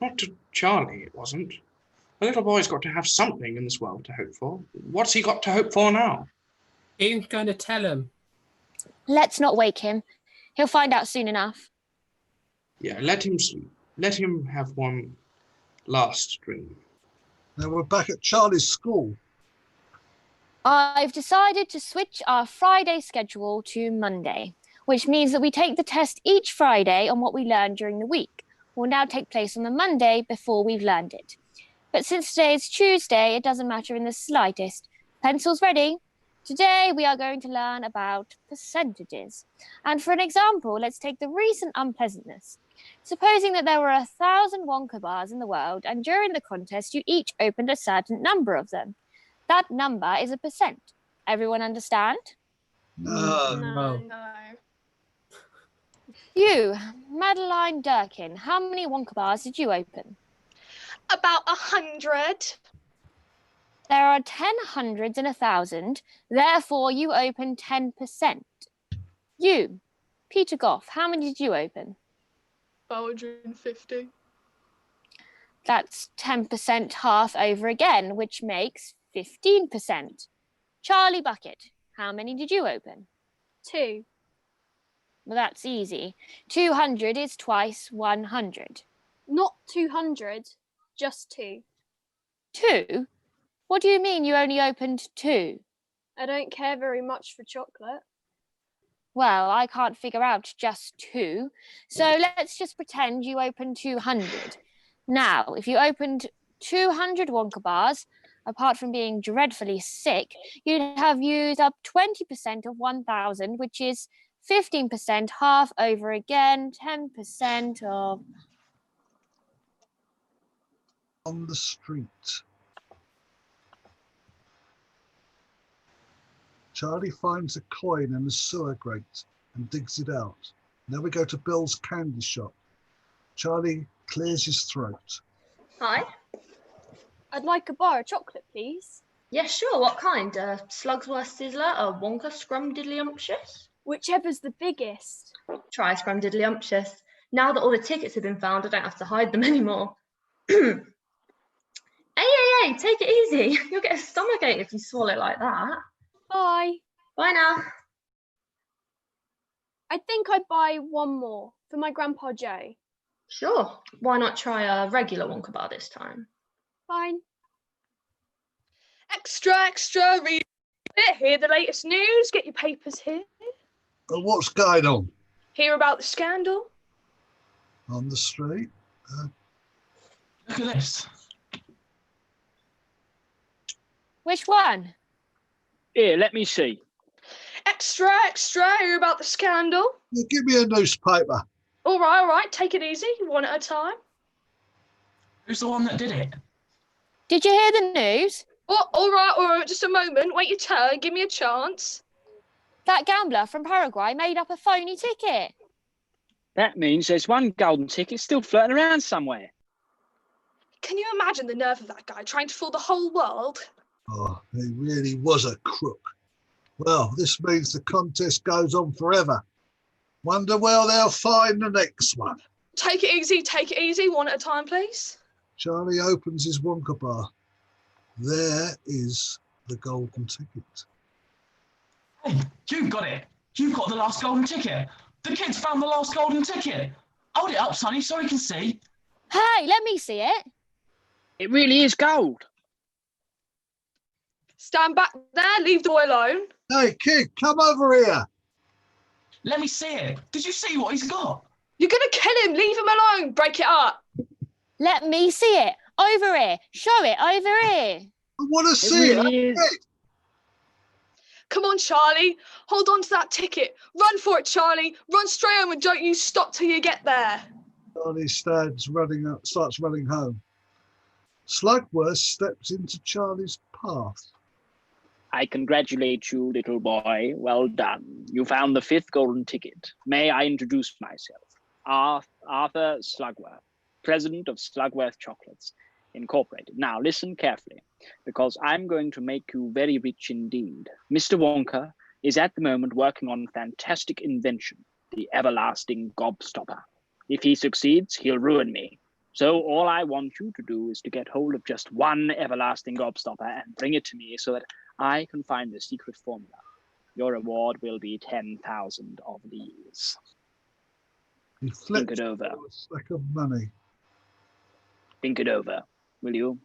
S8: Not to Charlie, it wasn't. A little boy's got to have something in this world to hope for. What's he got to hope for now?
S10: Who's going to tell him?
S3: Let's not wake him. He'll find out soon enough.
S8: Yeah, let him sleep. Let him have one last dream.
S5: Now we're back at Charlie's school.
S3: I've decided to switch our Friday schedule to Monday, which means that we take the test each Friday on what we learned during the week. Will now take place on the Monday before we've learned it. But since today is Tuesday, it doesn't matter in the slightest. Pencils ready? Today we are going to learn about percentages. And for an example, let's take the recent unpleasantness. Supposing that there were 1,000 Wonka bars in the world, and during the contest you each opened a certain number of them. That number is a percent. Everyone understand?
S10: No.
S3: You, Madeline Durkin, how many Wonka bars did you open?
S2: About 100.
S3: There are 10 hundreds in 1,000, therefore you open 10%. You, Peter Goff, how many did you open?
S2: 150.
S3: That's 10% half over again, which makes 15%. Charlie Bucket, how many did you open?
S4: 2.
S3: Well, that's easy. 200 is twice 100.
S4: Not 200, just 2.
S3: 2? What do you mean you only opened 2?
S4: I don't care very much for chocolate.
S3: Well, I can't figure out just 2. So let's just pretend you opened 200. Now, if you opened 200 Wonka bars, apart from being dreadfully sick, you'd have used up 20% of 1,000, which is 15% half over again, 10% of...
S5: On the street. Charlie finds a coin in a sewer grate and digs it out. Now we go to Bill's candy shop. Charlie clears his throat.
S6: Hi.
S4: I'd like a bar of chocolate, please.
S6: Yeah, sure. What kind? Slugsworth Sizzler, a Wonka Scrumdiddlyumptious?
S4: Whichever's the biggest.
S6: Try Scrumdiddlyumptious. Now that all the tickets have been found, I don't have to hide them anymore. Hey, take it easy. You'll get a stomachache if you swallow like that.
S4: Bye.
S6: Bye now.
S4: I think I'd buy one more for my Grandpa Joe.
S6: Sure. Why not try a regular Wonka bar this time?
S4: Fine.
S2: Extra, read it. Hear the latest news. Get your papers here.
S5: What's going on?
S2: Hear about the scandal.
S5: On the street?
S7: Look at this.
S3: Which one?
S1: Here, let me see.
S2: Extra, hear about the scandal.
S5: Give me a newspaper.
S2: All right, take it easy, one at a time.
S7: Who's the one that did it?
S3: Did you hear the news?
S2: Oh, all right, just a moment. Wait your turn. Give me a chance.
S3: That gambler from Paraguay made up a phony ticket.
S1: That means there's one golden ticket still floating around somewhere.
S2: Can you imagine the nerve of that guy trying to fool the whole world?
S5: Oh, he really was a crook. Well, this means the contest goes on forever. Wonder where they'll find the next one.
S2: Take it easy, one at a time, please.
S5: Charlie opens his Wonka bar. There is the golden ticket.
S7: Hey, you got it. You got the last golden ticket. The kids found the last golden ticket. Hold it up, Sonny, so we can see.
S3: Hey, let me see it.
S1: It really is gold.
S2: Stand back there, leave the boy alone.
S5: Hey, kid, come over here.
S7: Let me see it. Did you see what he's got?
S2: You're going to kill him, leave him alone, break it up.
S3: Let me see it. Over here. Show it over here.
S5: I want to see it.
S1: Really is.
S2: Come on, Charlie. Hold on to that ticket. Run for it, Charlie. Run straight home and don't you stop till you get there.
S5: Charlie starts running home. Slugworth steps into Charlie's path.
S1: I congratulate you, little boy. Well done. You found the 5th golden ticket. May I introduce myself? Arthur Slugworth, president of Slugworth Chocolates Incorporated. Now listen carefully, because I'm going to make you very rich indeed. Mr. Wonka is at the moment working on a fantastic invention, the everlasting gobstopper. If he succeeds, he'll ruin me. So all I want you to do is to get hold of just one everlasting gobstopper and bring it to me so that I can find the secret formula. Your reward will be 10,000 of these.
S5: He
S1: Think
S5: flips
S1: it over.
S5: a stack of money.
S1: Think it over, will you?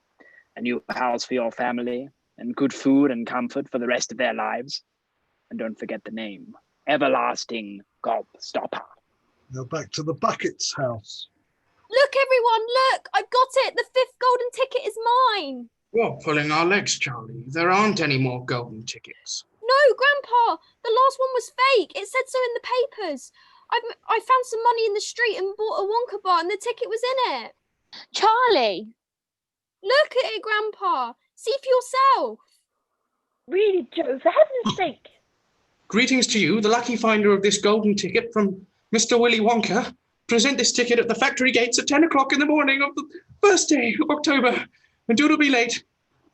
S1: A new house for your family, and good food and comfort for the rest of their lives. And don't forget the name, Everlasting Gobstopper.
S5: Now back to the Bucket's house.
S4: Look, everyone, look! I've got it! The 5th golden ticket is mine!
S8: You're pulling our legs, Charlie. There aren't any more golden tickets.
S4: No, Grandpa! The last one was fake. It said so in the papers. I found some money in the street and bought a Wonka bar and the ticket was in it.
S3: Charlie.
S4: Look at it, Grandpa. See for yourself.
S12: Really, Joe, for heaven's sake.
S8: Greetings to you, the lucky finder of this golden ticket from Mr. Willy Wonka. Present this ticket at the factory gates at 10 o'clock in the morning of the first day of October. And do not be late.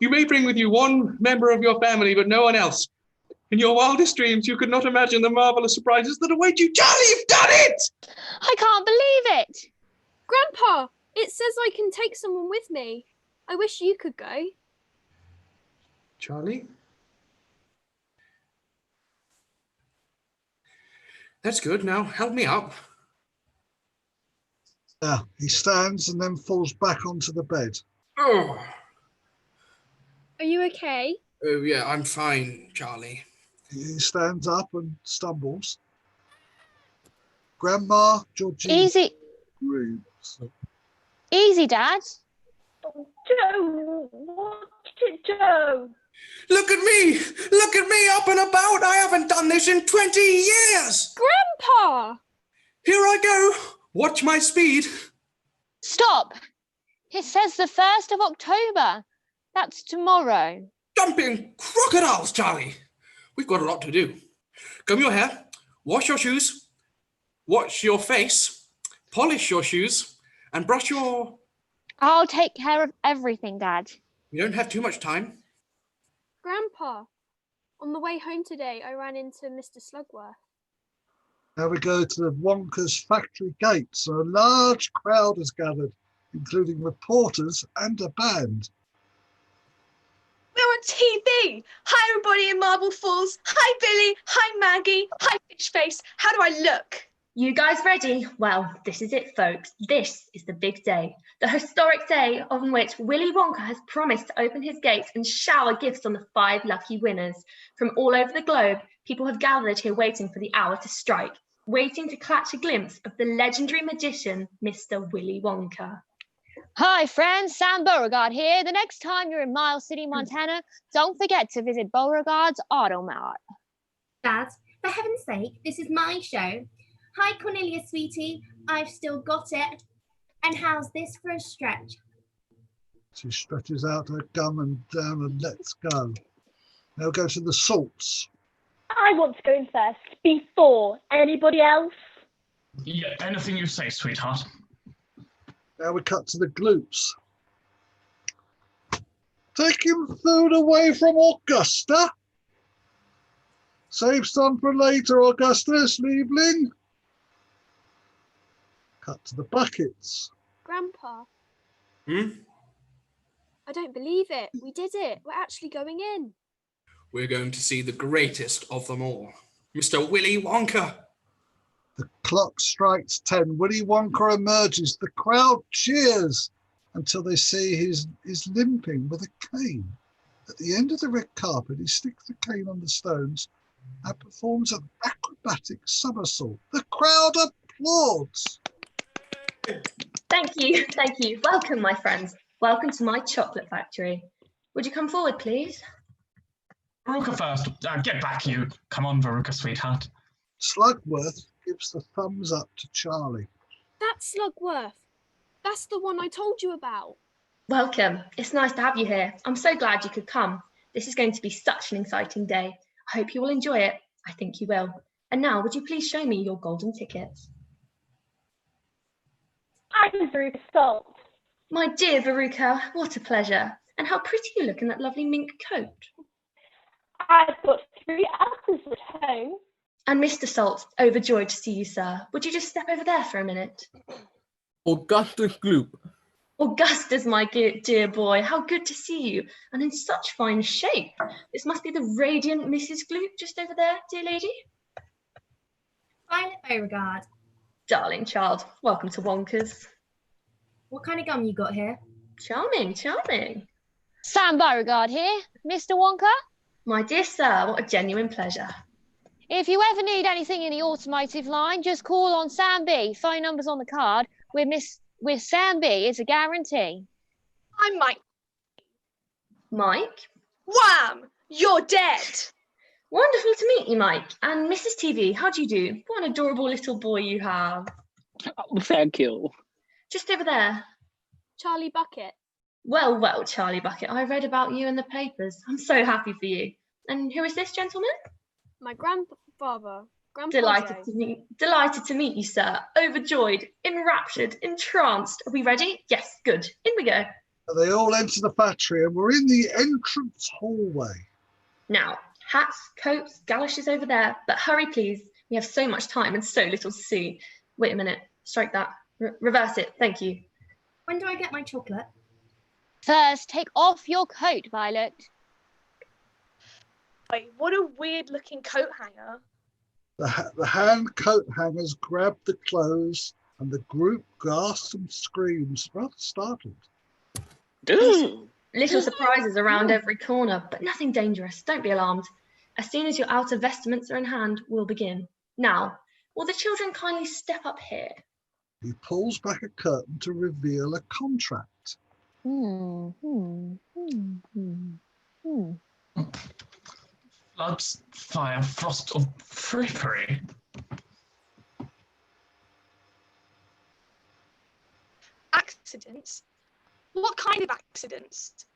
S8: You may bring with you one member of your family, but no one else. In your wildest dreams, you could not imagine the marvelous surprises that await you. Charlie, you've done it!
S3: I can't believe it.
S4: Grandpa, it says I can take someone with me. I wish you could go.
S8: Charlie? That's good. Now help me up.
S5: He stands and then falls back onto the bed.
S8: Oh.
S4: Are you okay?
S8: Oh, yeah, I'm fine, Charlie.
S5: He stands up and stumbles. Grandma, Georgina.
S3: Easy.
S5: Grooves.
S3: Easy, Dad.
S12: Oh, Joe, watch it, Joe.
S8: Look at me! Look at me up and about! I haven't done this in 20 years!
S4: Grandpa!
S8: Here I go! Watch my speed!
S3: Stop! It says the 1st of October. That's tomorrow.
S8: Jumping crocodiles, Charlie! We've got a lot to do. Comb your hair, wash your shoes, wash your face, polish your shoes, and brush your...
S3: I'll take care of everything, Dad.
S8: We don't have too much time.
S4: Grandpa, on the way home today, I ran into Mr. Slugworth.
S5: Now we go to the Wonka's factory gates. A large crowd has gathered, including reporters and a band.
S2: We're on TV. Hi, everybody in Marble Falls. Hi, Billy. Hi, Maggie. Hi, Fishface. How do I look?
S6: You guys ready? Well, this is it, folks. This is the big day. The historic day on which Willy Wonka has promised to open his gates and shower gifts on the 5 lucky winners. From all over the globe, people have gathered here waiting for the hour to strike, waiting to catch a glimpse of the legendary magician, Mr. Willy Wonka.
S3: Hi, friends. Sam Beauregard here. The next time you're in Miles City, Montana, don't forget to visit Beauregard's Automart.
S11: Dad, for heaven's sake, this is my show. Hi, Cornelia, sweetie. I've still got it. And how's this for a stretch?
S5: She stretches out her gum and down and lets go. Now go to the salts.
S12: I want to go in first before anybody else.
S7: Yeah, anything you say, sweetheart.
S5: Now we cut to the gloops. Taking food away from Augusta. Save some for later, Augustus, Liebling. Cut to the buckets.
S4: Grandpa,
S8: Hmm?
S4: I don't believe it. We did it. We're actually going in.
S8: We're going to see the greatest of them all, Mr. Willy Wonka.
S5: The clock strikes 10. Willy Wonka emerges. The crowd cheers until they see he's limping with a cane. At the end of the red carpet, he sticks the cane on the stones and performs an acrobatic somersault. The crowd applauds.
S6: Thank you, thank you. Welcome, my friends. Welcome to my chocolate factory. Would you come forward, please?
S7: Veruca first. Get back, you. Come on, Veruca, sweetheart.
S5: Slugworth gives the thumbs up to Charlie.
S4: That's Slugworth. That's the one I told you about.
S6: Welcome. It's nice to have you here. I'm so glad you could come. This is going to be such an exciting day. I hope you will enjoy it. I think you will. And now, would you please show me your golden tickets?
S12: I'm Veruca Salt.
S6: My dear Veruca, what a pleasure. And how pretty you look in that lovely mink coat.
S12: I've got 3 apples at home.
S6: And Mr. Salt, overjoyed to see you, sir. Would you just step over there for a minute?
S10: Augustus Gloop.
S6: Augustus, my dear boy, how good to see you, and in such fine shape. This must be the radiant Mrs. Gloop just over there, dear lady.
S11: Violet Beauregard.
S6: Darling child, welcome to Wonka's.
S11: What kind of gum you got here?
S6: Charming, charming.
S3: Sam Beauregard here, Mr. Wonka.
S6: My dear sir, what a genuine pleasure.
S3: If you ever need anything in the automotive line, just call on Sam B. Phone number's on the card. With Sam B, it's a guarantee.
S2: I'm Mike.
S6: Mike?
S2: Wham! You're dead.
S6: Wonderful to meet you, Mike. And Mrs. TV, how do you do? What an adorable little boy you have.
S1: Oh, thank you.
S6: Just over there.
S4: Charlie Bucket.
S6: Well, well, Charlie Bucket, I read about you in the papers. I'm so happy for you. And who is this gentleman?
S4: My grandfather. Grandpa
S6: Delighted
S4: Joe.
S6: to meet you, sir. Overjoyed, enraptured, entranced. Are we ready? Yes, good. In we go.
S5: They all enter the factory and we're in the entrance hallway.
S6: Now, hats, coats, galoshes over there. But hurry, please. We have so much time and so little to see. Wait a minute. Strike that. Reverse it. Thank you.
S11: When do I get my chocolate?
S3: First, take off your coat, Violet.
S2: Wait, what a weird looking coat hanger.
S5: The hand coat hangers grab the clothes and the group gasps and screams, rather startled.
S6: Little surprises around every corner, but nothing dangerous. Don't be alarmed. As soon as your outer vestments are in hand, we'll begin. Now, will the children kindly step up here?
S5: He pulls back a curtain to reveal a contract.
S7: Floods, fire, frost, or frippery.
S2: Accidents? What kind of accidents?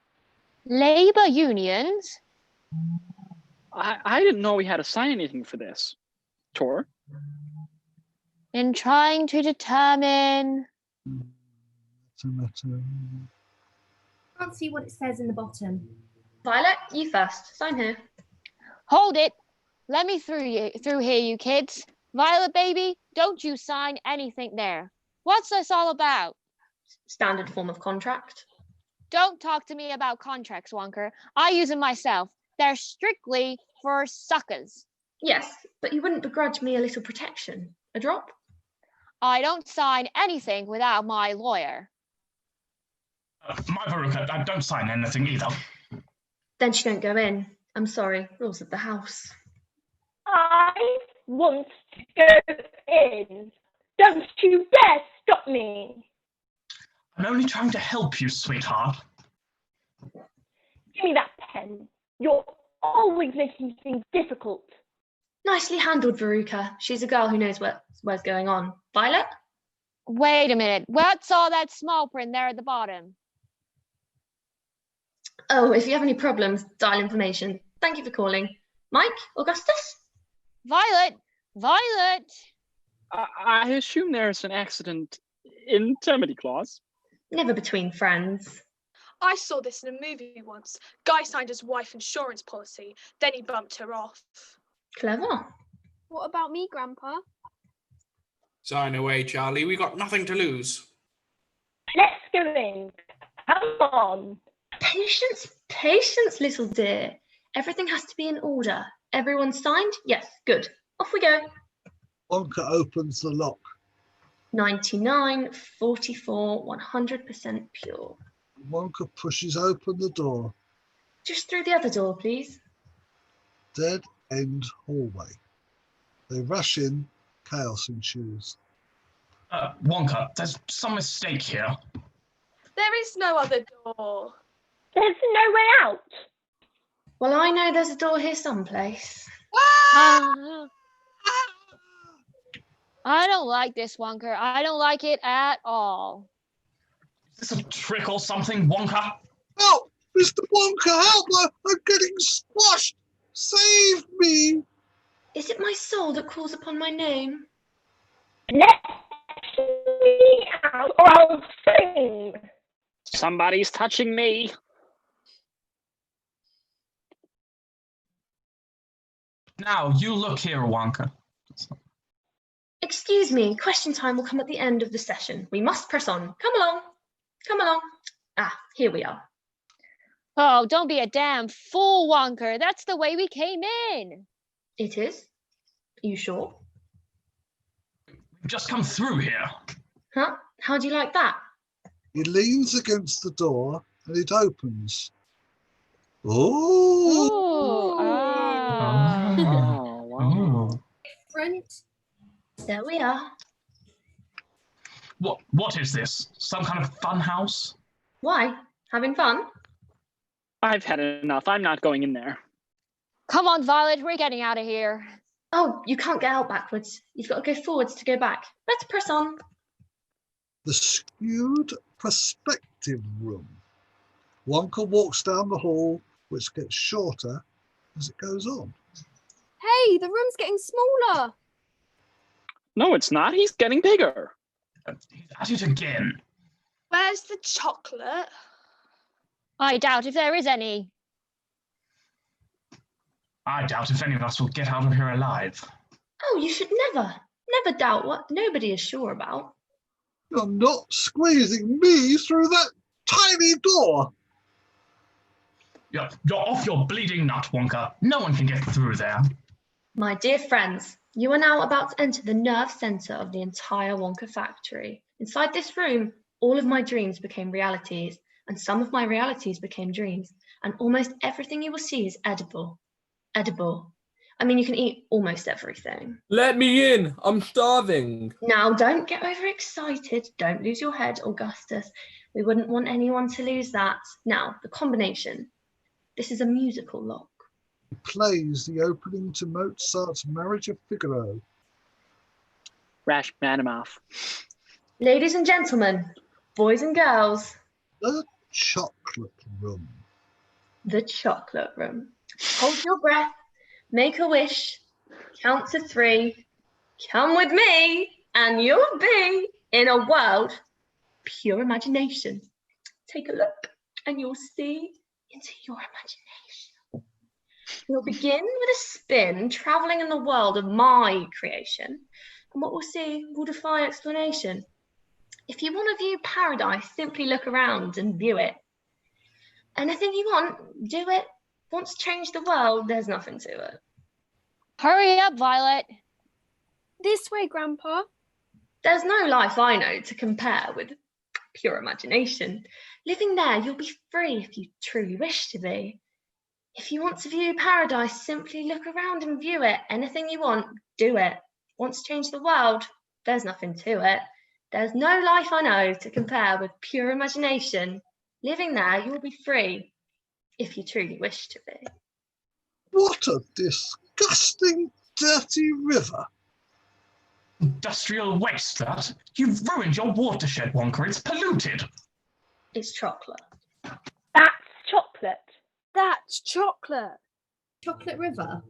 S3: Labour unions?
S1: I didn't know we had to sign anything for this. Tor?
S3: In trying to determine...
S11: Can't see what it says in the bottom.
S6: Violet, you first. Sign here.
S3: Hold it. Let me through here, you kids. Violet, baby, don't you sign anything there. What's this all about?
S6: Standard form of contract.
S3: Don't talk to me about contracts, Wonker. I use them myself. They're strictly for suckers.
S6: Yes, but you wouldn't begrudge me a little protection. A drop?
S3: I don't sign anything without my lawyer.
S7: My Veruca, I don't sign anything either.
S6: Then she don't go in. I'm sorry, rules of the house.
S12: I want to go in. Don't you dare stop me.
S7: I'm only trying to help you, sweetheart.
S12: Give me that pen. You're always making things difficult.
S6: Nicely handled, Veruca. She's a girl who knows what's going on. Violet?
S3: Wait a minute. What's all that small print there at the bottom?
S6: Oh, if you have any problems, dial information. Thank you for calling. Mike? Augustus?
S3: Violet! Violet!
S1: I assume there's an accident in Termity Clause.
S6: Never between friends.
S2: I saw this in a movie once. Guy signed his wife insurance policy, then he bumped her off.
S6: Clever.
S4: What about me, Grandpa?
S8: Sign away, Charlie. We got nothing to lose.
S12: Let's go in. Come on.
S6: Patience, patience, little dear. Everything has to be in order. Everyone signed? Yes, good. Off we go.
S5: Wonka opens the lock.
S6: 99, 44, 100% pure.
S5: Wonka pushes open the door.
S6: Just through the other door, please.
S5: Dead end hallway. They rush in. Chaos ensues.
S7: Wonka, there's some mistake here.
S2: There is no other door.
S12: There's no way out.
S6: Well, I know there's a door here someplace.
S3: I don't like this, Wonka. I don't like it at all.
S7: Is this a trick or something, Wonka?
S5: Help! Mr. Wonka, help! I'm getting squashed! Save me!
S6: Is it my soul that calls upon my name?
S12: Let me out or I'll scream.
S1: Somebody's touching me.
S7: Now, you look here, Wonka.
S6: Excuse me, question time will come at the end of the session. We must press on. Come along. Come along. Ah, here we are.
S3: Oh, don't be a damn fool, Wonka. That's the way we came in.
S6: It is? Are you sure?
S7: We've just come through here.
S6: Huh? How do you like that?
S5: He leans against the door and it opens. Oh!
S1: Wow.
S11: Front.
S6: There we are.
S7: What is this? Some kind of fun house?
S6: Why? Having fun?
S1: I've had enough. I'm not going in there.
S3: Come on, Violet. We're getting out of here.
S6: Oh, you can't get out backwards. You've got to go forwards to go back. Let's press on.
S5: The skewed perspective room. Wonka walks down the hall, which gets shorter as it goes on.
S4: Hey, the room's getting smaller.
S1: No, it's not. He's getting bigger.
S7: He's at it again.
S2: Where's the chocolate?
S3: I doubt if there is any.
S7: I doubt if any of us will get out of here alive.
S6: Oh, you should never doubt what nobody is sure about.
S5: You're not squeezing me through that tiny door.
S7: You're off your bleeding nut, Wonka. No one can get through there.
S6: My dear friends, you are now about to enter the nerve center of the entire Wonka factory. Inside this room, all of my dreams became realities, and some of my realities became dreams, and almost everything you will see is edible. Edible. I mean, you can eat almost everything.
S10: Let me in. I'm starving.
S6: Now, don't get overexcited. Don't lose your head, Augustus. We wouldn't want anyone to lose that. Now, the combination. This is a musical lock.
S5: He plays the opening to Mozart's Marriage of Figaro.
S1: Rachmaninoff.
S6: Ladies and gentlemen, boys and girls.
S5: The chocolate room.
S6: The chocolate room. Hold your breath. Make a wish. Count to 3. Come with me, and you'll be in a world pure imagination. Take a look, and you'll see into your imagination. We'll begin with a spin, traveling in the world of my creation, and what we'll see will defy explanation. If you want to view paradise, simply look around and view it. Anything you want, do it. Want to change the world, there's nothing to it.
S3: Hurry up, Violet.
S4: This way, Grandpa.
S6: There's no life I know to compare with pure imagination. Living there, you'll be free if you truly wish to be. If you want to view paradise, simply look around and view it. Anything you want, do it. Want to change the world, there's nothing to it. There's no life I know to compare with pure imagination. Living there, you'll be free if you truly wish to be.
S5: What a disgusting, dirty river.
S7: Industrial waste, that. You've ruined your watershed, Wonka. It's polluted.
S6: It's chocolate.
S12: That's chocolate.
S4: That's chocolate.
S11: Chocolate River.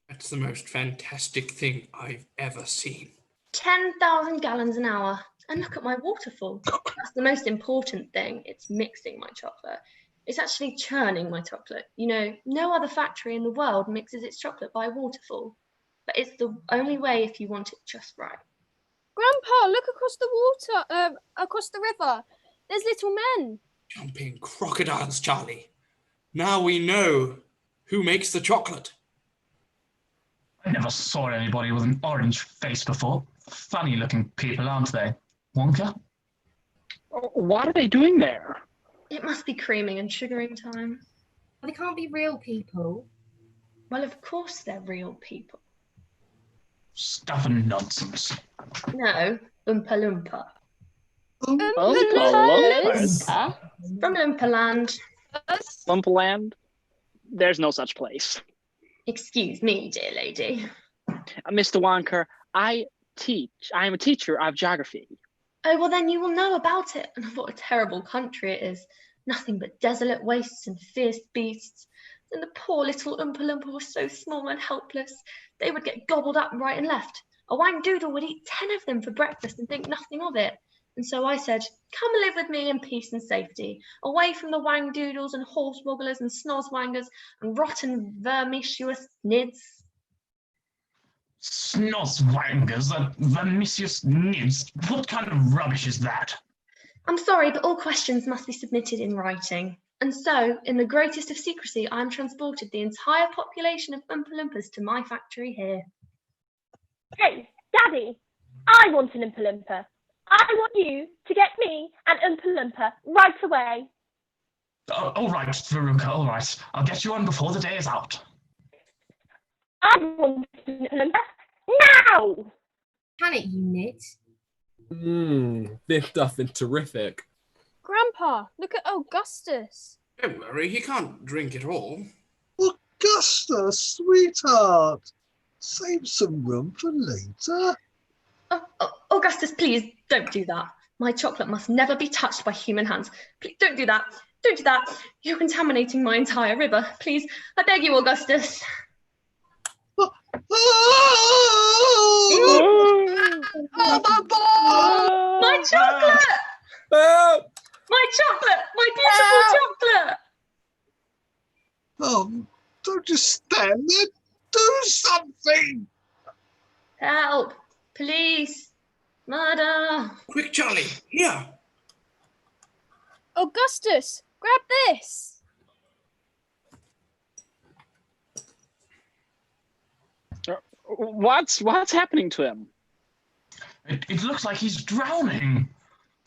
S8: A That's the most fantastic thing I've ever seen.
S6: 10,000 gallons an hour. And look at my waterfall. That's the most important thing. It's mixing my chocolate. It's actually churning my chocolate. You know, no other factory in the world mixes its chocolate by waterfall. But it's the only way if you want it just right.
S4: Grandpa, look across the water, across the river. There's little men.
S8: Jumping crocodiles, Charlie. Now we know who makes the chocolate.
S7: I never saw anybody with an orange face before. Funny looking people, aren't they? Wonka?
S1: What are they doing there?
S6: It must be creaming and sugaring time.
S11: But they can't be real people.
S6: Well, of course they're real people.
S7: Stuff and nonsense.
S6: No, Oompa Loompa.
S1: Loompa?
S6: From Loompaland.
S1: Lumpaland? There's no such place.
S6: Excuse me, dear lady.
S1: Mr. Wonka, I am a teacher of geography.
S6: Oh, well then you will know about it. And what a terrible country it is. Nothing but desolate wastes and fierce beasts. And the poor little Oompa Loompa was so small and helpless. They would get gobbled up right and left. A wang-doodle would eat 10 of them for breakfast and think nothing of it. And so I said, come live with me in peace and safety, away from the wang-doodles and horse-wogglers and snoz-wangers and rotten vermicuous nids.
S7: Snoz-wangers and vermicuous nids? What kind of rubbish is that?
S6: I'm sorry, but all questions must be submitted in writing. And so, in the greatest of secrecy, I am transported the entire population of Oompa Loompas to my factory here.
S12: Hey, Daddy, I want an Oompa Loompa. I want you to get me an Oompa Loompa right away.
S7: All right, Veruca, all right. I'll get you one before the day is out.
S12: I want an Oompa Loompa now!
S11: Can it, you nit?
S10: This stuff is terrific.
S4: Grandpa, look at Augustus.
S8: Don't worry, he can't drink it all.
S5: Augustus, sweetheart. Save some room for later.
S6: Augustus, please don't do that. My chocolate must never be touched by human hands. Please don't do that. Don't do that. You're contaminating my entire river. Please, I beg you, Augustus. My chocolate! My chocolate! My beautiful chocolate!
S5: Oh, don't just stand there. Do something!
S6: Help! Police! Murder!
S8: Quick, Charlie, here!
S4: Augustus, grab this.
S1: What's happening to him?
S7: It looks like he's drowning.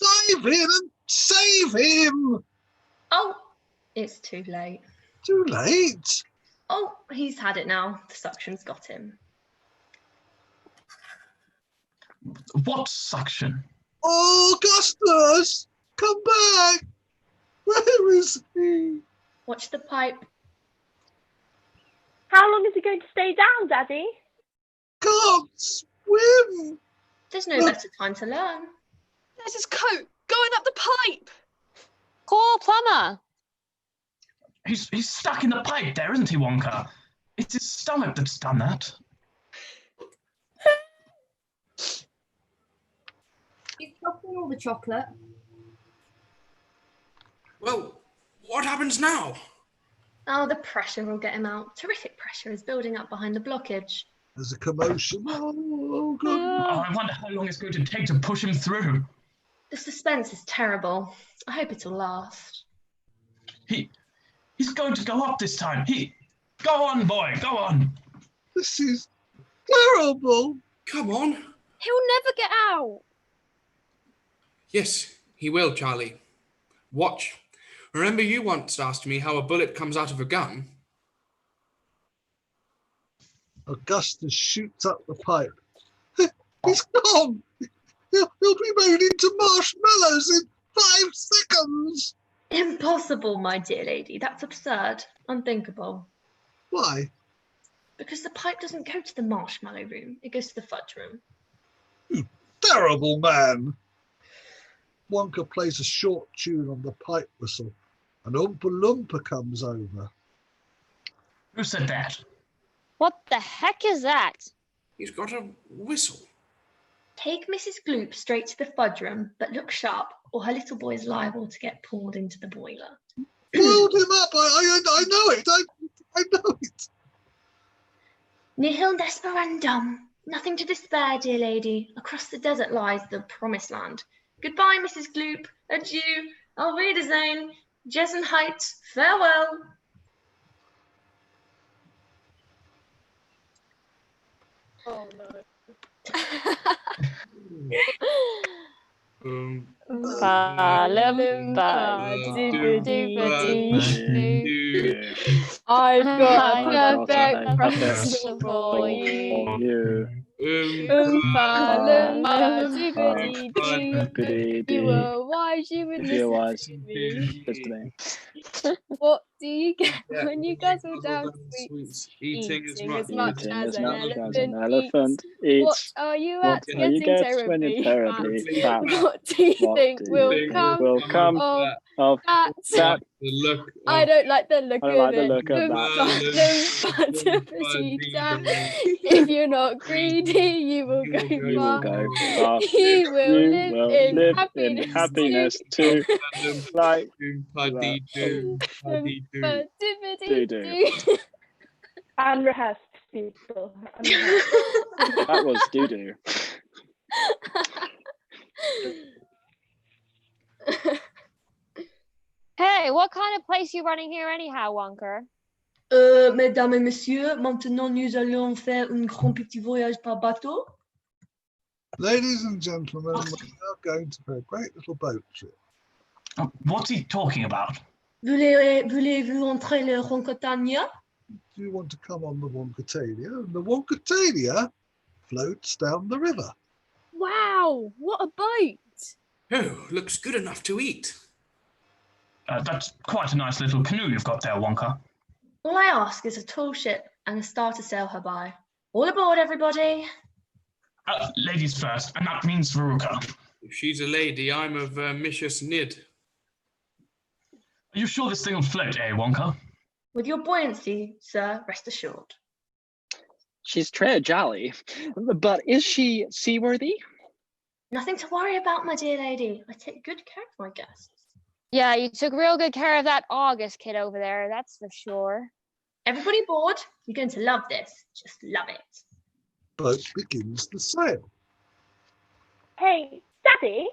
S5: Dive in and save him!
S6: Oh, it's too late.
S5: Too late?
S6: Oh, he's had it now. The suction's got him.
S7: What suction?
S5: Augustus! Come back! Where is he?
S6: Watch the pipe.
S12: How long is he going to stay down, Daddy?
S5: Can't swim!
S6: There's no better time to learn.
S2: There's his coat going up the pipe.
S3: Poor plumber.
S7: He's stuck in the pipe there, isn't he, Wonka? It's his stomach that's done that.
S11: He's dropping all the chocolate.
S8: Well, what happens now?
S6: Oh, the pressure will get him out. Terrific pressure is building up behind the blockage.
S5: There's a commotion. Oh, God.
S7: Oh, I wonder how long it's going to take to push him through.
S6: The suspense is terrible. I hope it'll last.
S7: He's going to go up this time. Go on, boy, go on.
S5: This is terrible.
S8: Come on.
S4: He'll never get out.
S8: Yes, he will, Charlie. Watch. Remember you once asked me how a bullet comes out of a gun?
S5: Augustus shoots up the pipe. He's gone. He'll be made into marshmallows in 5 seconds.
S6: Impossible, my dear lady. That's absurd. Unthinkable.
S5: Why?
S6: Because the pipe doesn't go to the marshmallow room. It goes to the fudge room.
S5: You terrible man. Wonka plays a short tune on the pipe whistle, and Oompa Loompa comes over.
S7: Who said that?
S3: What the heck is that?
S8: He's got a whistle.
S6: Take Mrs. Gloop straight to the fudge room, but look sharp, or her little boy is liable to get pulled into the boiler.
S5: Build him up. I know it. I know it.
S6: Nihil desperandum. Nothing to despair, dear lady. Across the desert lies the promised land. Goodbye, Mrs. Gloop. Adieu. Auf Wiedersehen. Jessenheit. Farewell.
S2: Oh no.
S4: I've got
S1: a
S4: a perfect
S1: present
S4: for you.
S1: you.
S4: You were wise, you would listen to me. What do you get when you guzzle down sweets?
S8: Eating
S4: as much as an
S1: elephant
S4: What
S1: eats.
S4: are you
S1: What
S4: at
S1: are you
S4: getting
S1: when you're
S4: terribly
S1: terribly
S4: fat?
S1: fat?
S4: What do you
S1: What
S4: think
S1: do
S4: will
S1: you
S4: come
S1: will come
S4: of
S1: of
S4: that?
S1: that?
S8: The look.
S4: I don't like the look
S1: I don't
S4: of
S1: like the
S4: it.
S1: look of that.
S4: If you're not greedy, you will go
S1: You will
S4: far.
S1: go far.
S4: You will
S1: You
S4: live
S1: will
S4: in
S1: live
S4: happiness,
S1: in happiness too. Like
S8: Paddy-doo.
S1: doo-doo.
S12: Unrehearsed, people. Unrehearsed.
S1: That was doo-doo.
S3: Hey, what kind of place you running here anyhow, Wonka?
S6: Mesdames et messieurs, maintenant nous allons faire un grand petit voyage par bateau.
S5: Ladies and gentlemen, we're now going to a great little boat trip.
S7: What's he talking about?
S6: Voulez-vous entrer le Roncatania?
S5: Do you want to come on the Wonkatania? And the Wonkatania floats down the river.
S4: Wow, what a boat!
S8: Oh, looks good enough to eat.
S7: That's quite a nice little canoe you've got there, Wonka.
S6: All I ask is a tall ship and a star to sail her by. All aboard, everybody.
S7: Ladies first, and that means Veruca.
S8: If she's a lady, I'm of Mishus Nid.
S7: Are you sure this thing will float, eh, Wonka?
S6: With your buoyancy, sir, rest assured.
S1: She's très jolly, but is she seaworthy?
S6: Nothing to worry about, my dear lady. I take good care of my guests.
S3: Yeah, you took real good care of that August kid over there, that's for sure.
S6: Everybody aboard? You're going to love this. Just love it.
S5: Boat begins to sail.
S12: Hey, Daddy,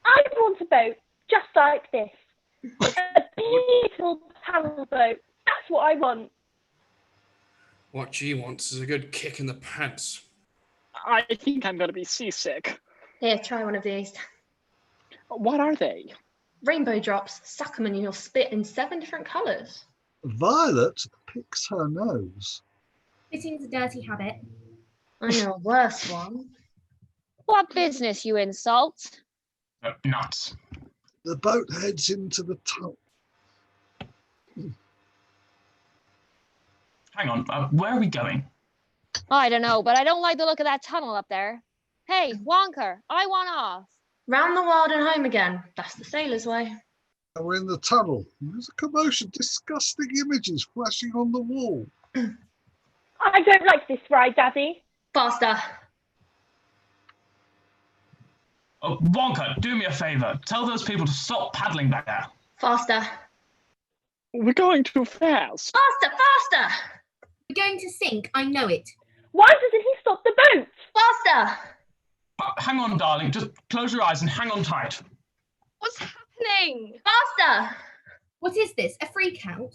S12: I want a boat just like this. A beautiful paddle boat. That's what I want.
S8: What she wants is a good kick in the pants.
S1: I think I'm going to be seasick.
S6: Here, try one of these.
S1: What are they?
S6: Rainbow drops. Suck them and you'll spit in 7 different colours.
S5: Violet picks her nose.
S11: Spitting's a dirty habit.
S6: I know a worse one.
S3: What business, you insult?
S7: Nuts.
S5: The boat heads into the tunnel.
S7: Hang on, where are we going?
S3: I don't know, but I don't like the look of that tunnel up there. Hey, Wonka, I want off.
S6: Round the world and home again. That's the sailor's way.
S5: And we're in the tunnel. There's a commotion, disgusting images flashing on the wall.
S12: I don't like this ride, Daddy.
S6: Faster.
S7: Oh, Wonka, do me a favour. Tell those people to stop paddling back there.
S6: Faster.
S1: We're going too fast.
S6: Faster, faster.
S11: We're going to sink, I know it.
S12: Why doesn't he stop the boat?
S6: Faster.
S7: Hang on, darling. Just close your eyes and hang on tight.
S4: What's happening?
S6: Faster.
S11: What is this, a freak out?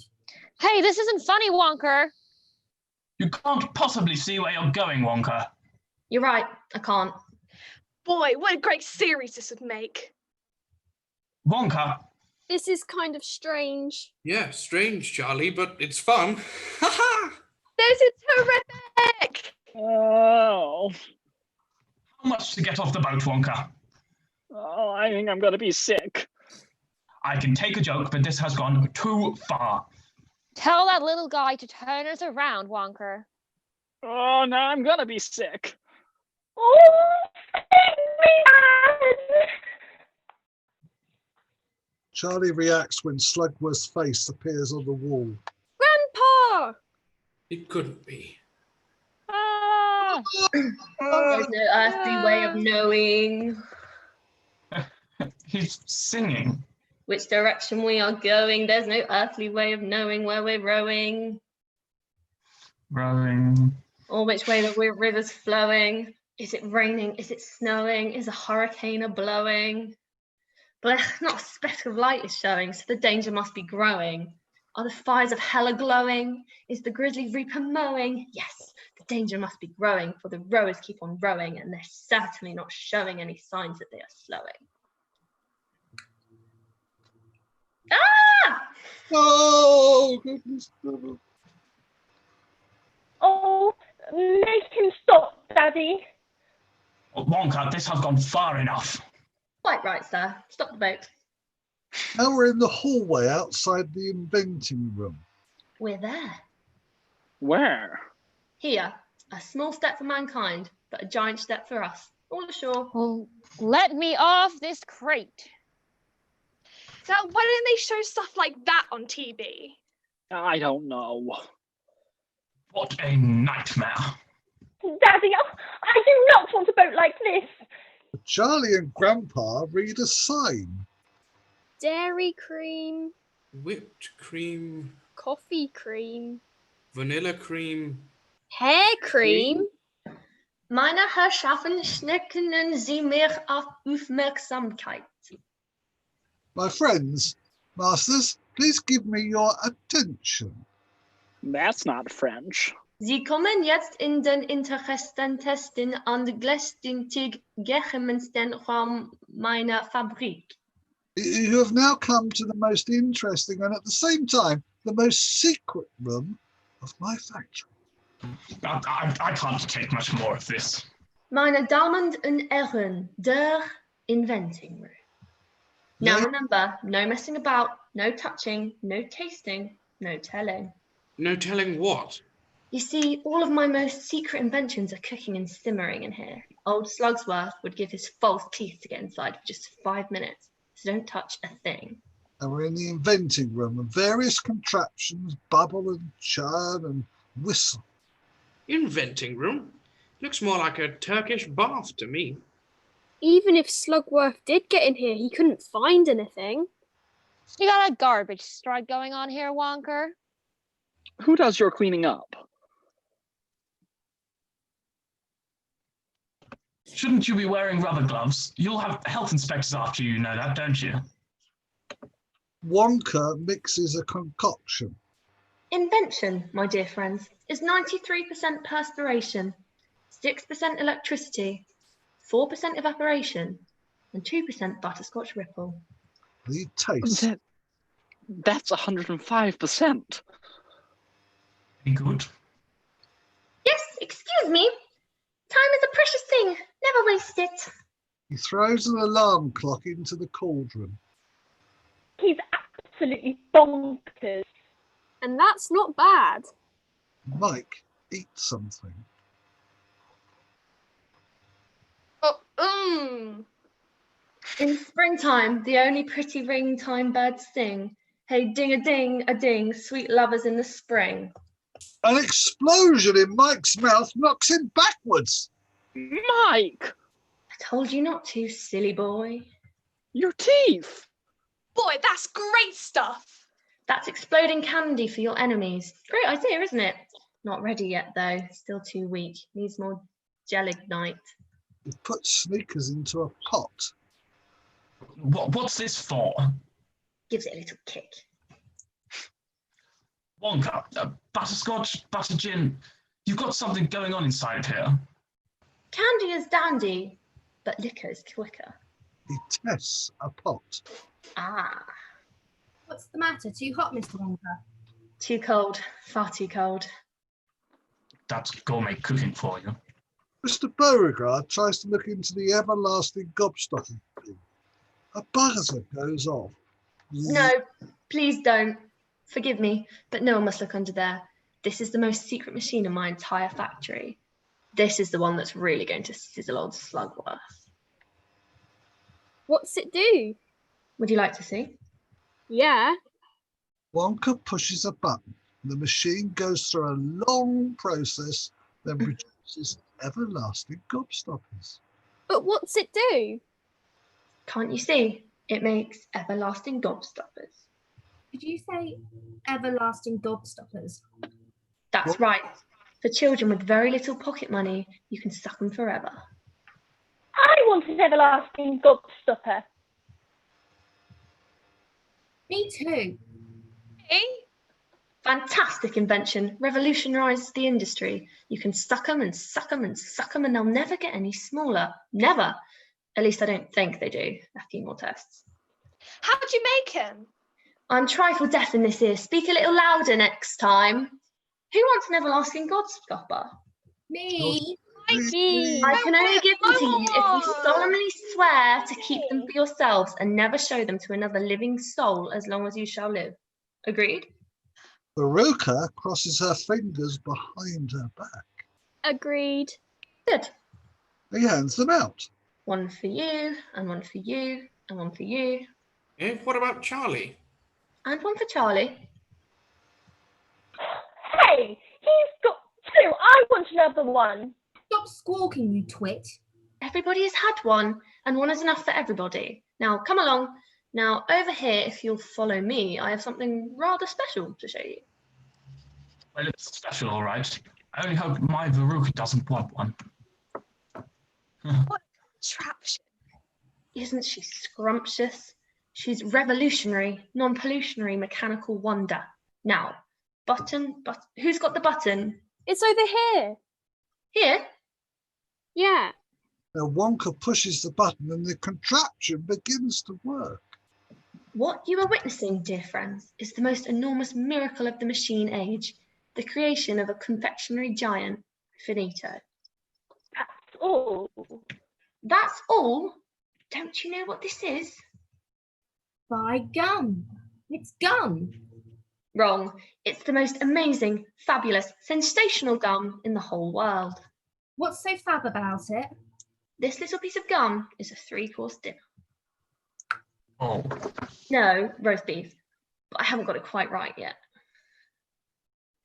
S3: Hey, this isn't funny, Wonka.
S7: You can't possibly see where you're going, Wonka.
S6: You're right, I can't.
S2: Boy, what a great series this would make.
S7: Wonka.
S4: This is kind of strange.
S8: Yeah, strange, Charlie, but it's fun. Ha ha!
S2: This is horrific!
S1: Oh.
S7: How much to get off the boat, Wonka?
S1: Oh, I think I'm going to be sick.
S7: I can take a joke, but this has gone too far.
S3: Tell that little guy to turn us around, Wonka.
S1: Oh, no, I'm going to be sick.
S12: Oh, man!
S5: Charlie reacts when Slugworth's face appears on the wall.
S4: Grandpa!
S8: It couldn't be.
S3: Ah!
S6: There's no earthly way of knowing
S7: He's singing.
S6: which direction we are going. There's no earthly way of knowing where we're rowing
S7: Rowing.
S6: or which way the river's flowing. Is it raining? Is it snowing? Is a hurricane blowing? But not a speck of light is showing, so the danger must be growing. Are the fires of hell glowing? Is the grizzly reaper mowing? Yes, the danger must be growing, for the rowers keep on rowing, and they're certainly not showing any signs that they are slowing. Ah!
S5: Oh, goodness. No.
S12: Oh, make him stop, Daddy.
S7: Oh, Wonka, this has gone far enough.
S6: Quite right, sir. Stop the boat.
S5: Now we're in the hallway outside the inventing room.
S6: We're there.
S1: Where?
S6: Here, a small step for mankind, but a giant step for us. All ashore.
S3: Well, let me off this crate.
S2: Dad, why didn't they show stuff like that on TV?
S1: I don't know.
S7: What a nightmare.
S12: Daddy, I do not want a boat like this.
S5: Charlie and Grandpa read a sign.
S4: Dairy cream,
S8: Whipped cream,
S4: coffee cream,
S8: vanilla cream.
S4: hair cream.
S6: Meine Herrschaften, schnecken Sie mir auf Aufmerksamkeit.
S5: My friends, masters, please give me your attention.
S1: That's not French.
S6: Sie kommen jetzt in den interessantesten und gleichzeitig geheimsten Raum meiner Fabrik.
S5: You have now come to the most interesting and at the same time the most secret room of my factory.
S7: I can't take much more of this.
S6: Meine Damen und Herren, der inventing room. Now remember, no messing about, no touching, no tasting, no telling.
S8: No telling what?
S6: You see, all of my most secret inventions are cooking and simmering in here. Old Slugsworth would give his false teeth to get inside for just 5 minutes, so don't touch a thing.
S5: And we're in the inventing room and various contraptions bubble and churn and whistle.
S8: Inventing room? Looks more like a Turkish bath to me.
S4: Even if Slugworth did get in here, he couldn't find anything.
S3: You got a garbage strike going on here, Wonker.
S1: Who does your cleaning up?
S7: Shouldn't you be wearing rubber gloves? You'll have health inspectors after you, know that, don't you?
S5: Wonka mixes a concoction.
S6: Invention, my dear friends, is 93% perspiration, 6% electricity, 4% evaporation, and 2% butterscotch ripple.
S5: The taste.
S1: That's 105%.
S7: Very good.
S6: Yes, excuse me. Time is a precious thing. Never waste it.
S5: He throws an alarm clock into the cauldron.
S12: He's absolutely bonkers.
S4: And that's not bad.
S5: Mike eats something.
S6: In springtime, the only pretty ring-time birds sing. Hey, ding-a-ding, sweet lovers in the spring.
S5: An explosion in Mike's mouth knocks him backwards.
S1: Mike!
S6: I told you not to, silly boy.
S1: Your teeth!
S2: Boy, that's great stuff.
S6: That's exploding candy for your enemies. Great idea, isn't it? Not ready yet, though. Still too weak. Needs more gelignite.
S5: He puts Sneakers into a pot.
S7: What's this for?
S6: Gives it a little kick.
S7: Wonka, butterscotch, butter gin. You've got something going on inside of here.
S6: Candy is dandy, but liquor is quicker.
S5: He tests a pot.
S6: Ah.
S11: What's the matter? Too hot, Mr. Wonka?
S6: Too cold. Far too cold.
S7: That's gourmet cooking for you.
S5: Mr. Beauregard tries to look into the everlasting gobstocking bin. A buzzer goes off.
S6: No, please don't. Forgive me, but no one must look under there. This is the most secret machine in my entire factory. This is the one that's really going to sizzle old Slugworth.
S4: What's it do?
S6: Would you like to see?
S4: Yeah.
S5: Wonka pushes a button. The machine goes through a long process, then produces everlasting gobstoppers.
S4: But what's it do?
S6: Can't you see? It makes everlasting gobstoppers.
S11: Did you say everlasting gobstoppers?
S6: That's
S5: What?
S6: right. For children with very little pocket money, you can suck them forever.
S12: I want an everlasting gobstopper.
S11: Me too.
S3: Hey?
S6: Fantastic invention. Revolutionised the industry. You can suck them and suck them and suck them and they'll never get any smaller. Never. At least I don't think they do. A few more tests.
S2: How'd you make him?
S6: I'm trifle deaf in this ear. Speak a little louder next time. Who wants an everlasting gobstopper?
S11: Me.
S6: I can only give them to you if you solemnly swear to keep them for yourselves and never show them to another living soul as long as you shall live. Agreed?
S5: Veruca crosses her fingers behind her back.
S4: Agreed.
S6: Good.
S5: He hands them out.
S6: One for you, and one for you, and one for you,
S8: What about Charlie?
S6: and one for Charlie.
S12: Hey, he's got two. I want another one.
S11: Stop squawking, you twit.
S6: Everybody has had one, and one is enough for everybody. Now, come along. Now, over here, if you'll follow me, I have something rather special to show you.
S7: Well, it's special, all right. I only hope my Veruca doesn't want one.
S2: Contraption.
S6: Isn't she scrumptious? She's revolutionary, non-pollutionary mechanical wonder. Now, who's got the button?
S4: It's over here.
S6: Here?
S4: Yeah.
S5: Now Wonka pushes the button and the contraption begins to work.
S6: What you are witnessing, dear friends, is the most enormous miracle of the machine age, the creation of a confectionery giant, Finito.
S12: That's all.
S6: That's all? Don't you know what this is?
S11: By gum. It's gum.
S6: Wrong. It's the most amazing, fabulous, sensational gum in the whole world.
S11: What's so fab about it?
S6: This little piece of gum is a 3-course dinner.
S7: Oh.
S6: No, roast beef. But I haven't got it quite right yet.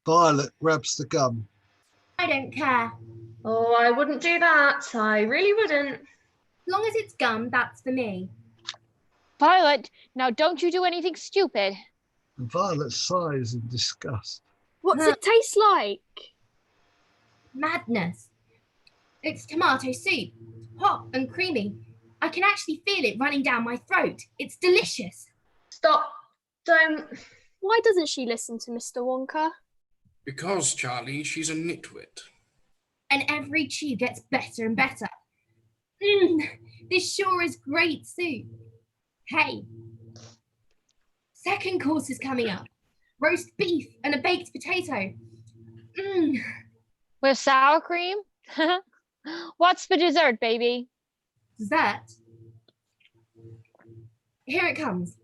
S5: Violet grabs the gum.
S11: I don't care.
S6: Oh, I wouldn't do that. I really wouldn't.
S11: As long as it's gum, that's for me.
S3: Violet, now don't you do anything stupid.
S5: And Violet sighs in disgust.
S4: What's it taste like?
S11: Madness. It's tomato soup. Hot and creamy. I can actually feel it running down my throat. It's delicious.
S6: Stop. Don't.
S4: Why doesn't she listen to Mr. Wonka?
S8: Because, Charlie, she's a nitwit.
S11: And every chew gets better and better. This sure is great soup. Hey, second course is coming up. Roast beef and a baked potato.
S3: With sour cream? What's for dessert, baby?
S11: Dessert. Here it comes.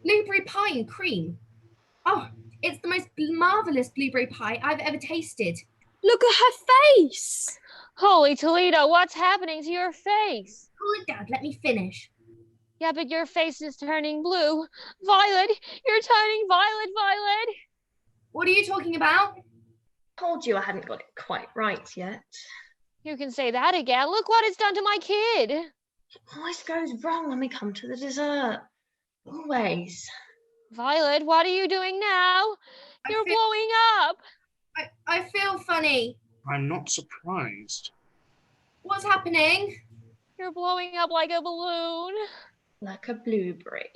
S11: Blueberry pie and cream. Oh, it's the most marvelous blueberry pie I've ever tasted.
S4: Look at her face.
S3: Holy Toledo, what's happening to your face?
S11: Hold it, Dad, let me finish.
S3: Yeah, but your face is turning blue. Violet, you're turning violet.
S11: What are you talking about?
S6: Told you I hadn't got it quite right yet.
S3: You can say that again. Look what it's done to my kid.
S6: It always goes wrong when we come to the dessert. Always.
S3: Violet, what are you doing now? You're blowing up.
S11: I feel funny.
S8: I'm not surprised.
S11: What's happening?
S3: You're blowing up like a balloon.
S6: Like a blueberry.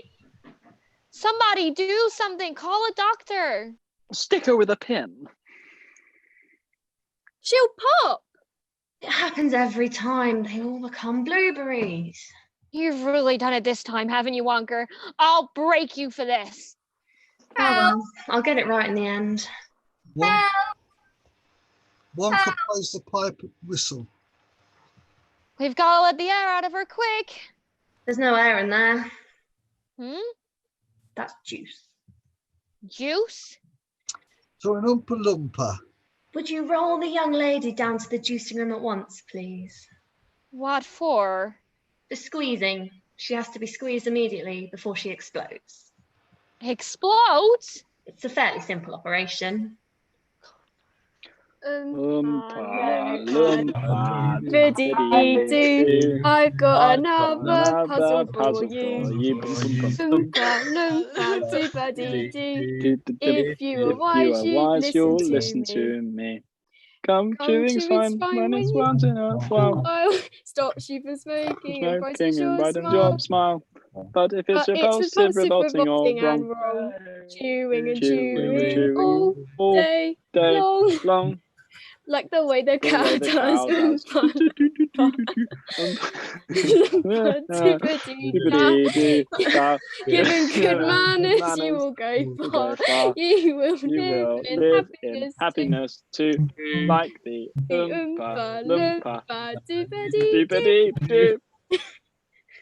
S3: Somebody do something. Call a doctor.
S1: Stick her with a pin.
S4: She'll pop.
S6: It happens every time. They all become blueberries.
S3: You've really done it this time, haven't you, Wonker? I'll break you for this.
S6: Oh, well, I'll get it right in the end.
S5: Wonka plays the pipe and whistle.
S3: We've got to let the air out of her quick.
S6: There's no air in there. That's juice.
S3: Juice?
S5: So an Oompa Loompa.
S6: Would you roll the young lady down to the juicing room at once, please?
S3: What for?
S6: The squeezing. She has to be squeezed immediately before she explodes.
S3: Explodes?
S6: It's a fairly simple operation.
S1: Loompa, loompa,
S4: Dibbidi-doo. I've got another puzzle for you.
S1: you.
S4: Loompa, loompa, dibbidi-doo. If you are wise, you'd listen to
S1: me. Come
S4: chewing's
S1: fine when it's once in a while.
S4: Stop sheep smoking and
S1: Smoking and
S4: brightens
S1: brightens
S4: your
S1: your smile. But if it's
S4: But
S1: repulsive, revolting or
S4: and
S1: wrong,
S4: wrong. Chewing and
S1: chewing
S4: chewing all day long. Like the way the cow does. Given good manners, you will go far. You will live in happiness
S1: too, like the
S4: Oompa
S1: loompa,
S4: Loompa Dibbidi-doo.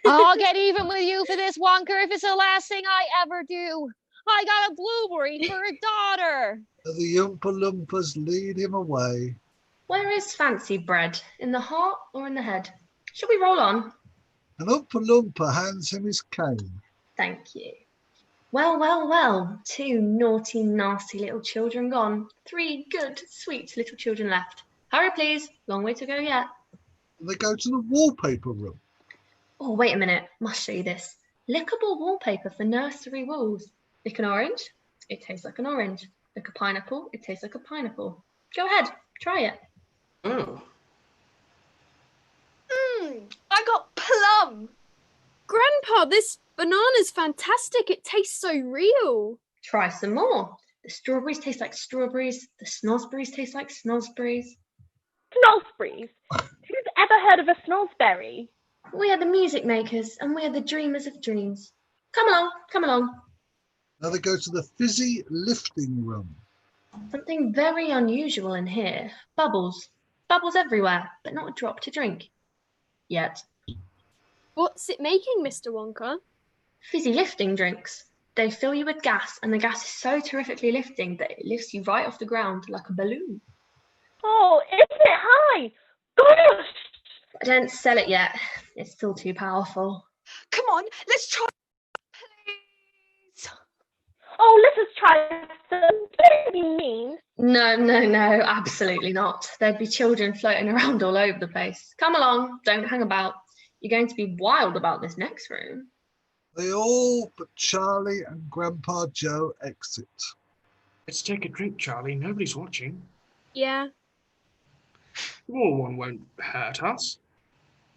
S3: I'll get even with you for this, Wonka, if it's the last thing I ever do. I got a blueberry for a daughter.
S5: The Oompa Loompas lead him away.
S6: Where is fancy bread? In the heart or in the head? Shall we roll on?
S5: An Oompa Loompa hands him his cane.
S6: Thank you. Well, well, well. 2 naughty, nasty little children gone. 3 good, sweet little children left. Hurry, please. Long way to go yet.
S5: They go to the wallpaper room.
S6: Oh, wait a minute. Must show you this. Lickable wallpaper for nursery walls. Lick an orange. It tastes like an orange. Lick a pineapple. It tastes like a pineapple. Go ahead. Try it.
S8: Oh.
S9: I got plum.
S4: Grandpa, this banana's fantastic. It tastes so real.
S6: Try some more. The strawberries taste like strawberries. The snozzberries taste like snozzberries.
S12: Snozzberries? Who's ever heard of a snozzberry?
S6: We are the music makers and we are the dreamers of dreams. Come along, come along.
S5: Now they go to the fizzy lifting room.
S6: Something very unusual in here. Bubbles. Bubbles everywhere, but not a drop to drink. Yet.
S4: What's it making, Mr. Wonka?
S6: Fizzy lifting drinks. They fill you with gas, and the gas is so terrifically lifting that it lifts you right off the ground like a balloon.
S12: Oh, isn't it high? Gosh!
S6: I don't sell it yet. It's still too powerful.
S9: Come on, let's try, please.
S12: Oh, let us try some. Don't be mean.
S6: No, absolutely not. There'd be children floating around all over the place. Come along, don't hang about. You're going to be wild about this next room.
S5: They all but Charlie and Grandpa Joe exit.
S8: Let's take a drink, Charlie. Nobody's watching.
S4: Yeah.
S8: Small one won't hurt us.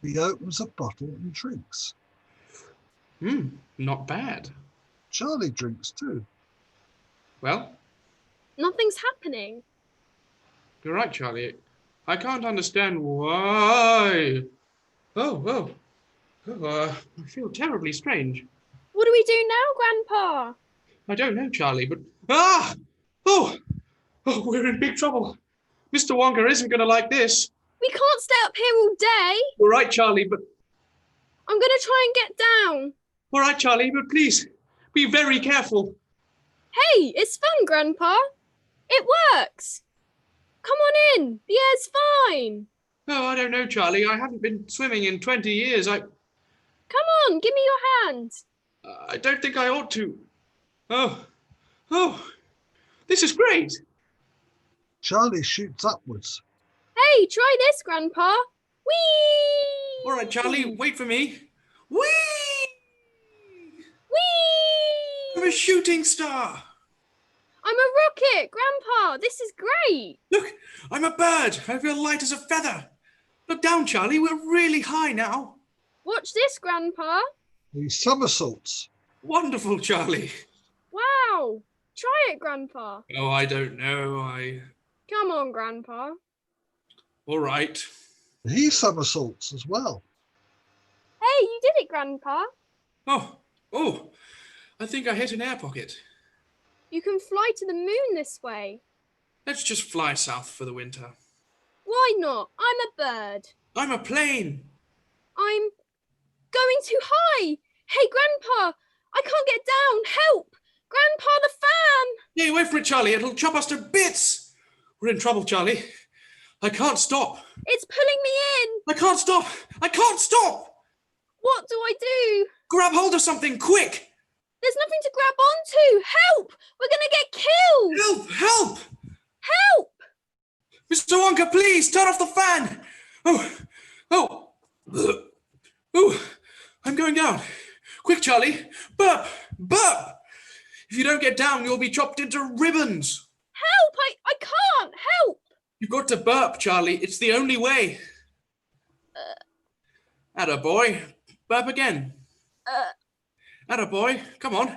S5: He opens a bottle and drinks.
S8: Not bad.
S5: Charlie drinks too.
S8: Well?
S4: Nothing's happening.
S8: You're right, Charlie. I can't understand why. I feel terribly strange.
S4: What do we do now, Grandpa?
S8: I don't know, Charlie, but... we're in big trouble. Mr. Wonka isn't going to like this.
S4: We can't stay up here all day.
S8: You're right, Charlie, but...
S4: I'm going to try and get down.
S8: All right, Charlie, but please, be very careful.
S4: Hey, it's fun, Grandpa. It works. Come on in. The air's fine.
S8: Oh, I don't know, Charlie. I haven't been swimming in 20 years.
S4: Come on, give me your hand.
S8: I don't think I ought to. Oh, this is great.
S5: Charlie shoots upwards.
S4: Hey, try this, Grandpa. Whee!
S8: All right, Charlie, wait for me. Whee!
S4: Whee!
S8: I'm a shooting star.
S4: I'm a rocket, Grandpa. This is great.
S8: Look, I'm a bird. I feel light as a feather. Look down, Charlie. We're really high now.
S4: Watch this, Grandpa.
S5: He somersaults.
S8: Wonderful, Charlie.
S4: Wow. Try it, Grandpa.
S8: Oh, I don't know.
S4: Come on, Grandpa.
S8: All right.
S5: He somersaults as well.
S4: Hey, you did it, Grandpa.
S8: Oh, I think I hit an air pocket.
S4: You can fly to the moon this way.
S8: Let's just fly south for the winter.
S4: Why not? I'm a bird.
S8: I'm a plane.
S4: I'm going too high. Hey, Grandpa, I can't get down. Help! Grandpa, the fan!
S8: Stay away from it, Charlie. It'll chop us to bits. We're in trouble, Charlie. I can't stop.
S4: It's pulling me in.
S8: I can't stop. I can't stop.
S4: What do I do?
S8: Grab hold of something, quick.
S4: There's nothing to grab onto. Help! We're going to get killed.
S8: Help!
S4: Help!
S8: Mr. Wonka, please turn off the fan. Oh, I'm going down. Quick, Charlie. Burp! If you don't get down, you'll be chopped into ribbons.
S4: Help! I can't. Help!
S8: You've got to burp, Charlie. It's the only way. Attaboy. Burp again. Attaboy. Come on.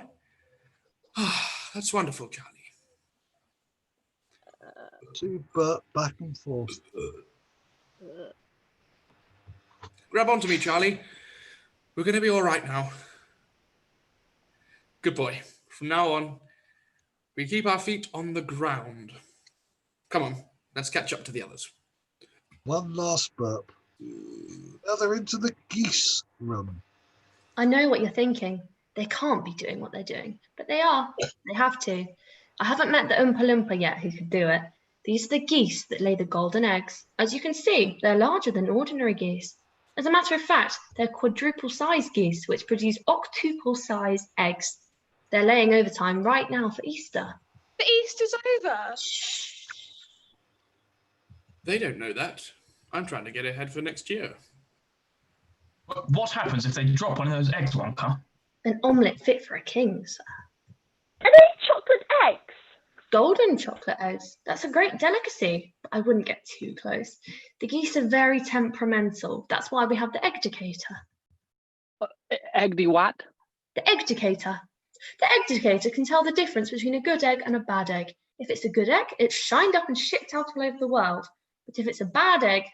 S8: That's wonderful, Charlie.
S5: To burp back and forth.
S8: Grab onto me, Charlie. We're going to be all right now. Good boy. From now on, we keep our feet on the ground. Come on, let's catch up to the others.
S5: One last burp. Now they're into the geese room.
S6: I know what you're thinking. They can't be doing what they're doing, but they are. They have to. I haven't met the Oompa Loompa yet who could do it. These are the geese that lay the golden eggs. As you can see, they're larger than ordinary geese. As a matter of fact, they're quadruple-sized geese, which produce octuple-sized eggs. They're laying overtime right now for Easter.
S2: The Easter's over.
S8: They don't know that. I'm trying to get ahead for next year.
S7: What happens if they drop one of those eggs, Wonka?
S6: An omelette fit for a king, sir.
S12: Are they chocolate eggs?
S6: Golden chocolate eggs. That's a great delicacy, but I wouldn't get too close. The geese are very temperamental. That's why we have the egg-decator.
S1: Egg the what?
S6: The egg-decator. The egg-decator can tell the difference between a good egg and a bad egg. If it's a good egg, it's shined up and shipped out all over the world. But if it's a bad egg,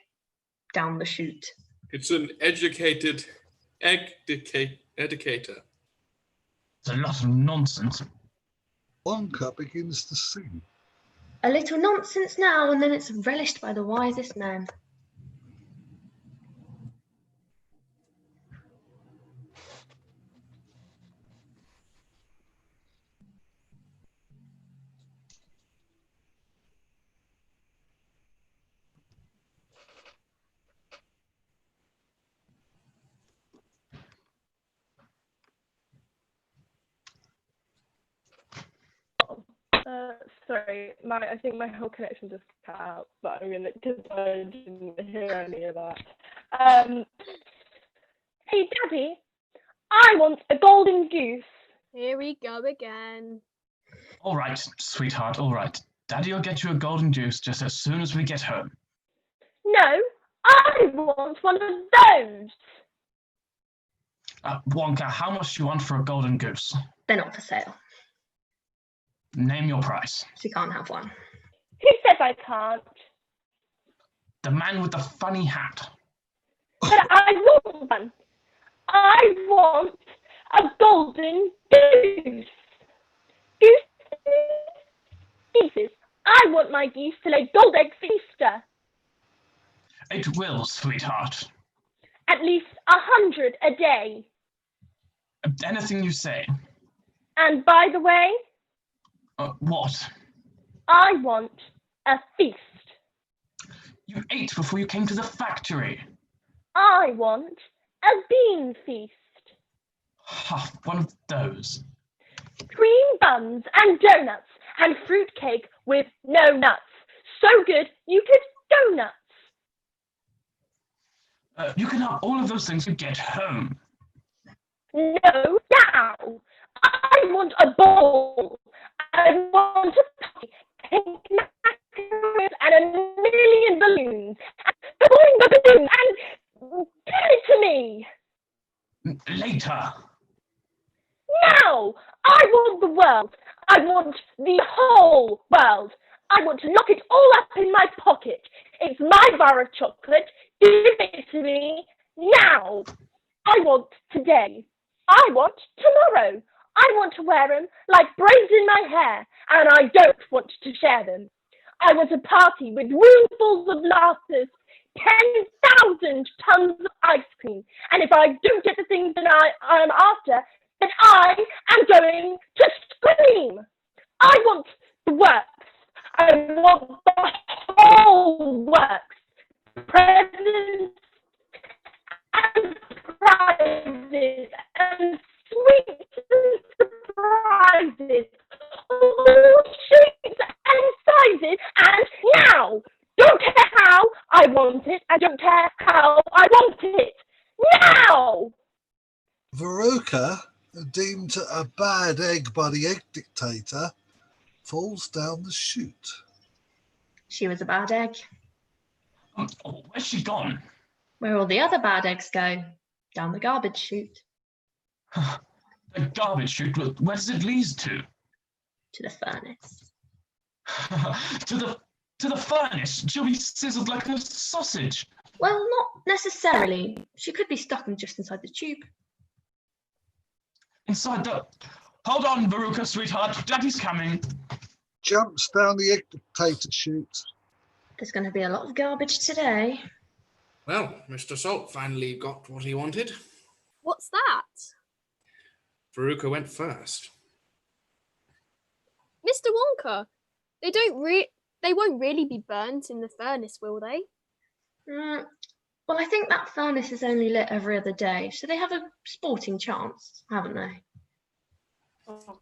S6: down the chute.
S8: It's an educated educator.
S7: It's a lot of nonsense.
S5: Wonka begins to sing.
S6: A little nonsense now, and then it's relished by the wisest men.
S2: Sorry, I think my whole connection just cut out, but I'm gonna, because I didn't hear any of that.
S12: Hey, Daddy, I want a golden goose.
S4: Here we go again.
S7: All right, sweetheart, all right. Daddy will get you a golden juice just as soon as we get home.
S12: No, I want one of those.
S7: Wonka, how much do you want for a golden goose?
S6: They're not for sale.
S7: Name your price.
S6: She can't have one.
S12: Who says I can't?
S7: The man with the funny hat.
S12: But I want one. I want a golden goose. Gooses. I want my geese to lay gold eggs for Easter.
S7: It will, sweetheart.
S12: At least 100 a day.
S7: Anything you say.
S12: And by the way,
S7: what?
S12: I want a feast.
S7: You ate before you came to the factory.
S12: I want a bean feast.
S7: One of those.
S12: Cream buns and donuts and fruitcake with no nuts. So good you could go nuts.
S7: You can have all of those things when you get home.
S12: No, now. I want a bowl. I want a pie, pink macaroons and a million balloons. And the balloon and give it to me.
S7: Later.
S12: Now. I want the world. I want the whole world. I want to lock it all up in my pocket. It's my bar of chocolate. Give it to me now. I want today. I want tomorrow. I want to wear them like braids in my hair, and I don't want to share them. I want a party with roomfuls of laughter, 10,000 tons of ice cream, and if I don't get the things that I am after, then I am going to scream. I want the works. I want the whole works. Presents and prizes and sweet Don't care how I want it. I don't care how I want it. Now!
S5: Veruca, deemed a bad egg by the egg dictator, falls down the chute.
S6: She was a bad egg.
S7: Oh, where's she gone?
S6: Where all the other bad eggs go? Down the garbage chute.
S7: The garbage chute, where does it lead to?
S6: To the furnace.
S7: to the furnace? She'll be sizzled like a sausage.
S6: Well, not necessarily. She could be stuck just inside the tube.
S7: Inside the... Hold on, Veruca, sweetheart. Daddy's coming.
S5: Jumps down the egg dictator chute.
S6: There's going to be a lot of garbage today.
S8: Well, Mr. Salt finally got what he wanted.
S4: What's that?
S8: Veruca went first.
S4: Mr. Wonka, they won't really be burnt in the furnace, will they?
S6: Well, I think that furnace is only lit every other day, so they have a sporting chance, haven't they?
S2: Oh,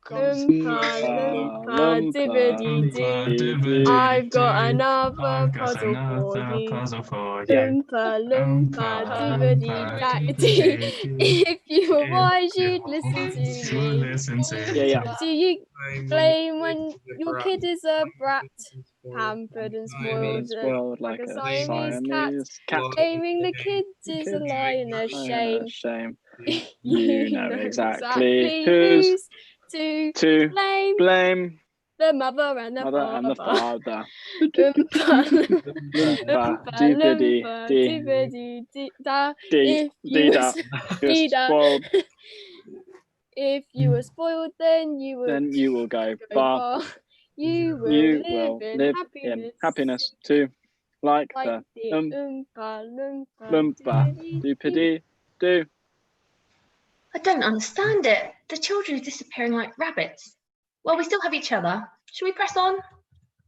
S4: Dibbity-dee. I've got another puzzle for you. Loompa, dibbity-dackety. If you were wise, you'd listen to me.
S1: Yeah.
S4: Do you blame when your kid is a brat, pampered and spoiled
S1: like
S4: a
S1: a
S4: Siamese cat?
S1: cat?
S4: Blaming the kids is a lie and a shame.
S1: Shame.
S4: You
S1: know
S4: know
S1: exactly
S4: who's
S1: to
S4: blame the mother and the
S1: father.
S4: If you were spoiled, then you
S1: will go far.
S4: You will live in
S1: happiness too, like the Loompa, doopity-doo.
S6: I don't understand it. The children are disappearing like rabbits. Well, we still have each other. Shall we press on?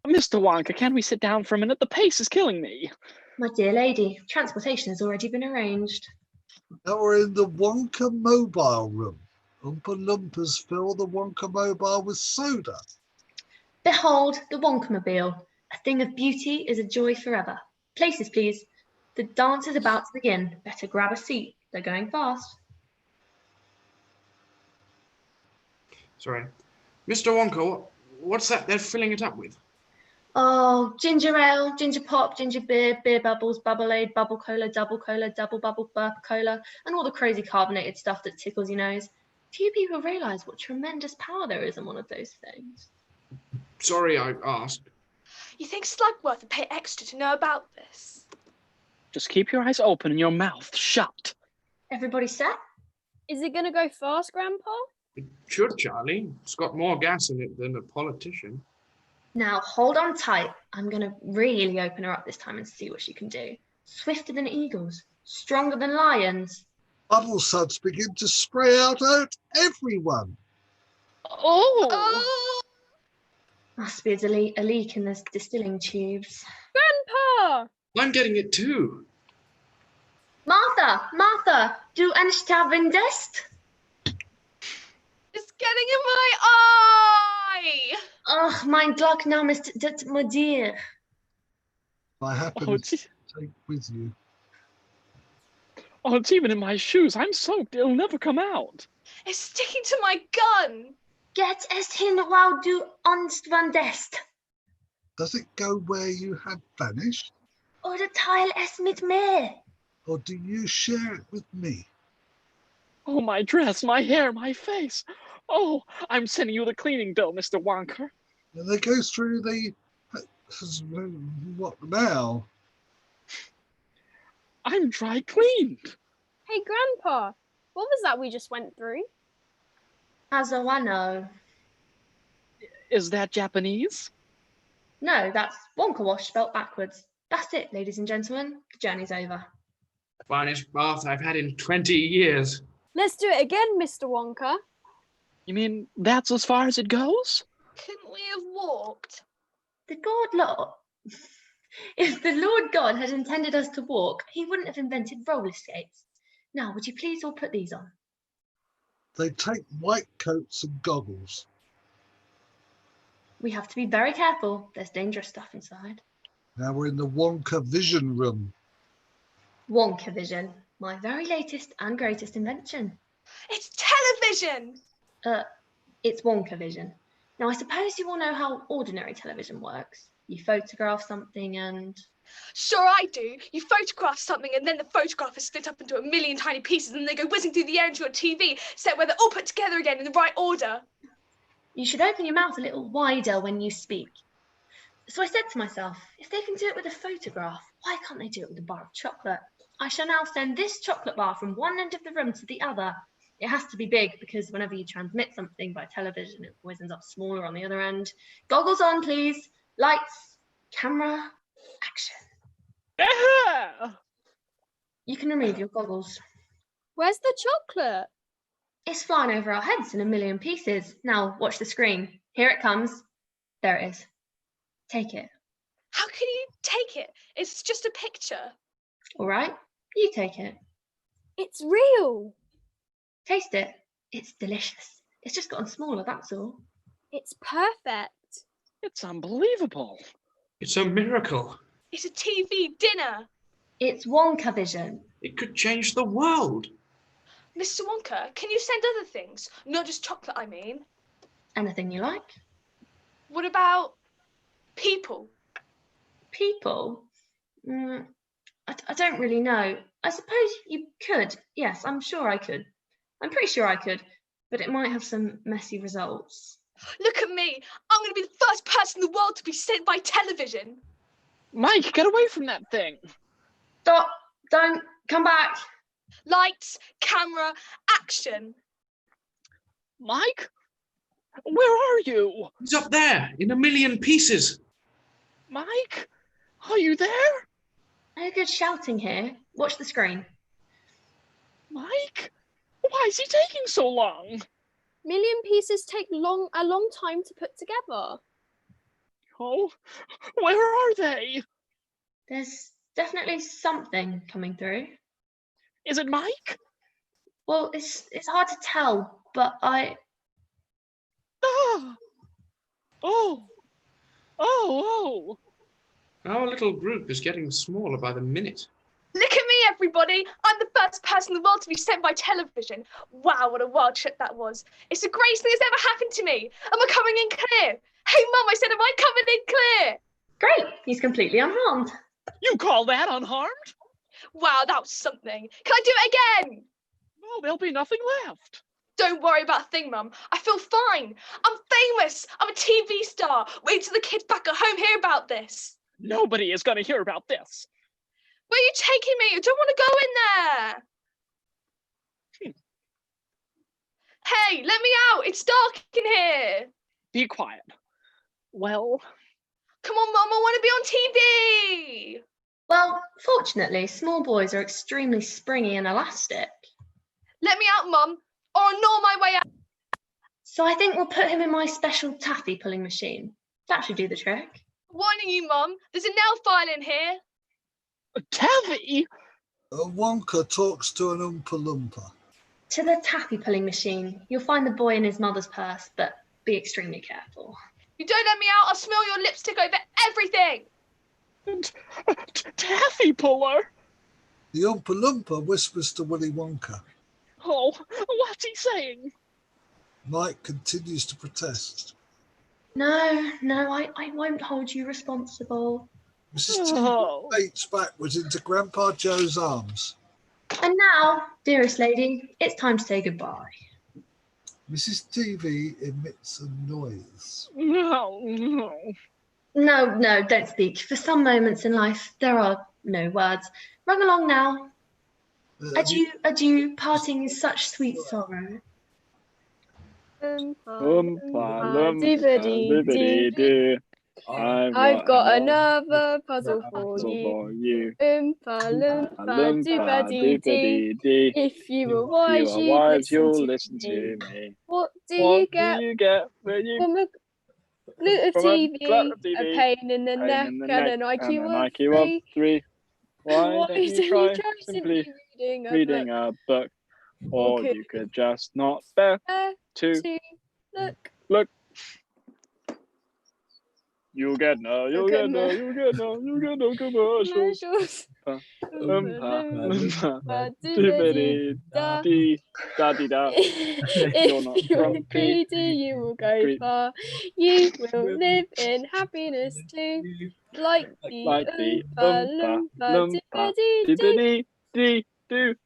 S1: Mr. Wonka, can we sit down for a minute? The pace is killing me.
S6: My dear lady, transportation has already been arranged.
S5: Now we're in the Wonka mobile room. Oompa Loompas fill the Wonka mobile with soda.
S6: Behold the Wonkamobile. A thing of beauty is a joy forever. Places, please. The dance is about to begin. Better grab a seat. They're going fast.
S8: Sorry. Mr. Wonka, what's that they're filling it up with?
S6: Oh, ginger ale, ginger pop, ginger beer, beer bubbles, bubble aid, bubble cola, double bubble, burp cola, and all the crazy carbonated stuff that tickles your nose. Few people realise what tremendous power there is in one of those things.
S8: Sorry I asked.
S2: You think Slugworth would pay extra to know about this?
S1: Just keep your eyes open and your mouth shut.
S6: Everybody set?
S4: Is it going to go fast, Grandpa?
S8: It should, Charlie. It's got more gas in it than a politician.
S6: Now, hold on tight. I'm going to really open her up this time and see what she can do. Swifter than eagles, stronger than lions.
S5: Bubble suds begin to spray out everyone.
S3: Oh!
S6: Must be a leak in the distilling tubes.
S4: Grandpa!
S8: I'm getting it too.
S6: Martha, du Anstavendest?
S2: It's getting in my eye!
S6: Oh, mein Glockname ist das Mudir.
S5: By happiness, take with you.
S1: Oh, it's even in my shoes. I'm soaked. It'll never come out.
S2: It's sticking to my gun.
S6: Get es hin, while du Anstavendest.
S5: Does it go where you had vanished?
S6: Oder teil es mit mir.
S5: Or do you share it with me?
S1: Oh, my dress, my hair, my face. Oh, I'm sending you the cleaning bill, Mr. Wonka.
S5: And they go through the... What now?
S1: I'm dry cleaned.
S4: Hey, Grandpa, what was that we just went through?
S6: Azawano.
S1: Is that Japanese?
S6: No, that's Wonka wash spelt backwards. That's it, ladies and gentlemen. The journey's over.
S8: Finest bath I've had in 20 years.
S4: Let's do it again, Mr. Wonka.
S1: You mean that's as far as it goes?
S2: Couldn't we have walked?
S6: If the Lord God had intended us to walk, he wouldn't have invented roller skates. Now, would you please all put these on?
S5: They take white coats and goggles.
S6: We have to be very careful. There's dangerous stuff inside.
S5: Now we're in the Wonka Vision Room.
S6: Wonka Vision, my very latest and greatest invention.
S2: It's television!
S6: It's Wonka Vision. Now, I suppose you all know how ordinary television works. You photograph something and...
S2: Sure I do. You photograph something and then the photograph is split up into a million tiny pieces and they go whizzing through the air into your TV, set where they're all put together again in the right order.
S6: You should open your mouth a little wider when you speak. So I said to myself, if they can do it with a photograph, why can't they do it with a bar of chocolate? I shall now send this chocolate bar from one end of the room to the other. It has to be big because whenever you transmit something by television, it always ends up smaller on the other end. Goggles on, please. Lights, camera, action. You can remove your goggles.
S4: Where's the chocolate?
S6: It's flying over our heads in a million pieces. Now watch the screen. Here it comes. There it is. Take it.
S2: How can you take it? It's just a picture.
S6: All right, you take it.
S4: It's real.
S6: Taste it. It's delicious. It's just gotten smaller, that's all.
S4: It's perfect.
S1: It's unbelievable.
S8: It's a miracle.
S2: It's a TV dinner.
S6: It's Wonka Vision.
S8: It could change the world.
S2: Mr. Wonka, can you send other things? Not just chocolate, I mean.
S6: Anything you like.
S2: What about people?
S6: People? I don't really know. I suppose you could. Yes, I'm sure I could. I'm pretty sure I could, but it might have some messy results.
S2: Look at me. I'm going to be the first person in the world to be sent by television.
S1: Mike, get away from that thing.
S6: Stop. Don't. Come back.
S2: Lights, camera, action.
S1: Mike? Where are you?
S8: He's up there in a million pieces.
S1: Mike? Are you there?
S6: No good shouting here. Watch the screen.
S1: Mike? Why is he taking so long?
S4: Million pieces take a long time to put together.
S1: Oh, where are they?
S6: There's definitely something coming through.
S1: Is it Mike?
S6: Well, it's hard to tell, but I...
S1: Ah. Oh.
S8: Our little group is getting smaller by the minute.
S2: Look at me, everybody. I'm the first person in the world to be sent by television. Wow, what a wild trip that was. It's the greatest thing that's ever happened to me. Am I coming in clear? Hey, Mum, I said, am I coming in clear?
S6: Great, he's completely unharmed.
S1: You call that unharmed?
S2: Wow, that was something. Can I do it again?
S1: Well, there'll be nothing left.
S2: Don't worry about a thing, Mum. I feel fine. I'm famous. I'm a TV star. Wait till the kids back at home hear about this.
S1: Nobody is going to hear about this.
S2: Where are you taking me? I don't want to go in there. Hey, let me out. It's dark in here.
S1: Be quiet. Well...
S2: Come on, Mum. I want to be on TV.
S6: Well, fortunately, small boys are extremely springy and elastic.
S2: Let me out, Mum, or I'll gnaw my way out.
S6: So I think we'll put him in my special taffy pulling machine. That should do the trick.
S2: Warning you, Mum. There's a nail file in here.
S1: A taffy?
S5: Wonka talks to an Oompa Loompa.
S6: To the taffy pulling machine. You'll find the boy in his mother's purse, but be extremely careful.
S2: You don't let me out, I'll smell your lipstick over everything.
S1: Taffy puller?
S5: The Oompa Loompa whispers to Willy Wonka.
S1: Oh, what's he saying?
S5: Mike continues to protest.
S6: No, I won't hold you responsible.
S5: Mrs. T faints backwards into Grandpa Joe's arms.
S6: And now, dearest lady, it's time to say goodbye.
S5: Mrs. TV emits a noise.
S1: No.
S6: No, don't speak. For some moments in life, there are no words. Run along now. Adieu, parting is such sweet sorrow.
S4: I've got another puzzle for you. Oompa Loompa doo-ba-dee-dee. If you were wise, you'd listen to me. What do you get from a glute of TV? A pain in the neck and an IQ of 3. Why don't you try simply reading a book? Or you could just not bear to look.
S1: You get no commercials.
S4: Da.
S1: Dee-da-dee-da. You're not
S4: If you're
S1: grumpy.
S4: greedy, you will go
S1: Great.
S4: far. You will live in happiness too. Like the Oompa Loompa Dippity
S1: Dippity-dee-doo.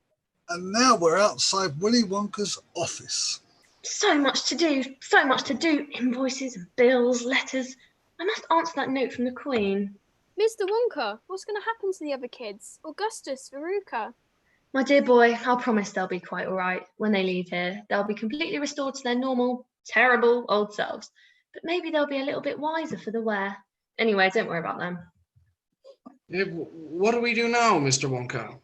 S5: And now we're outside Willy Wonka's office.
S6: So much to do, so much to do. Invoices, bills, letters. I must answer that note from the Queen.
S4: Mr. Wonka, what's going to happen to the other kids? Augustus, Veruca.
S6: My dear boy, I'll promise they'll be quite all right when they leave here. They'll be completely restored to their normal, terrible old selves. But maybe they'll be a little bit wiser for the wear. Anyway, don't worry about them.
S8: What do we do now, Mr. Wonka?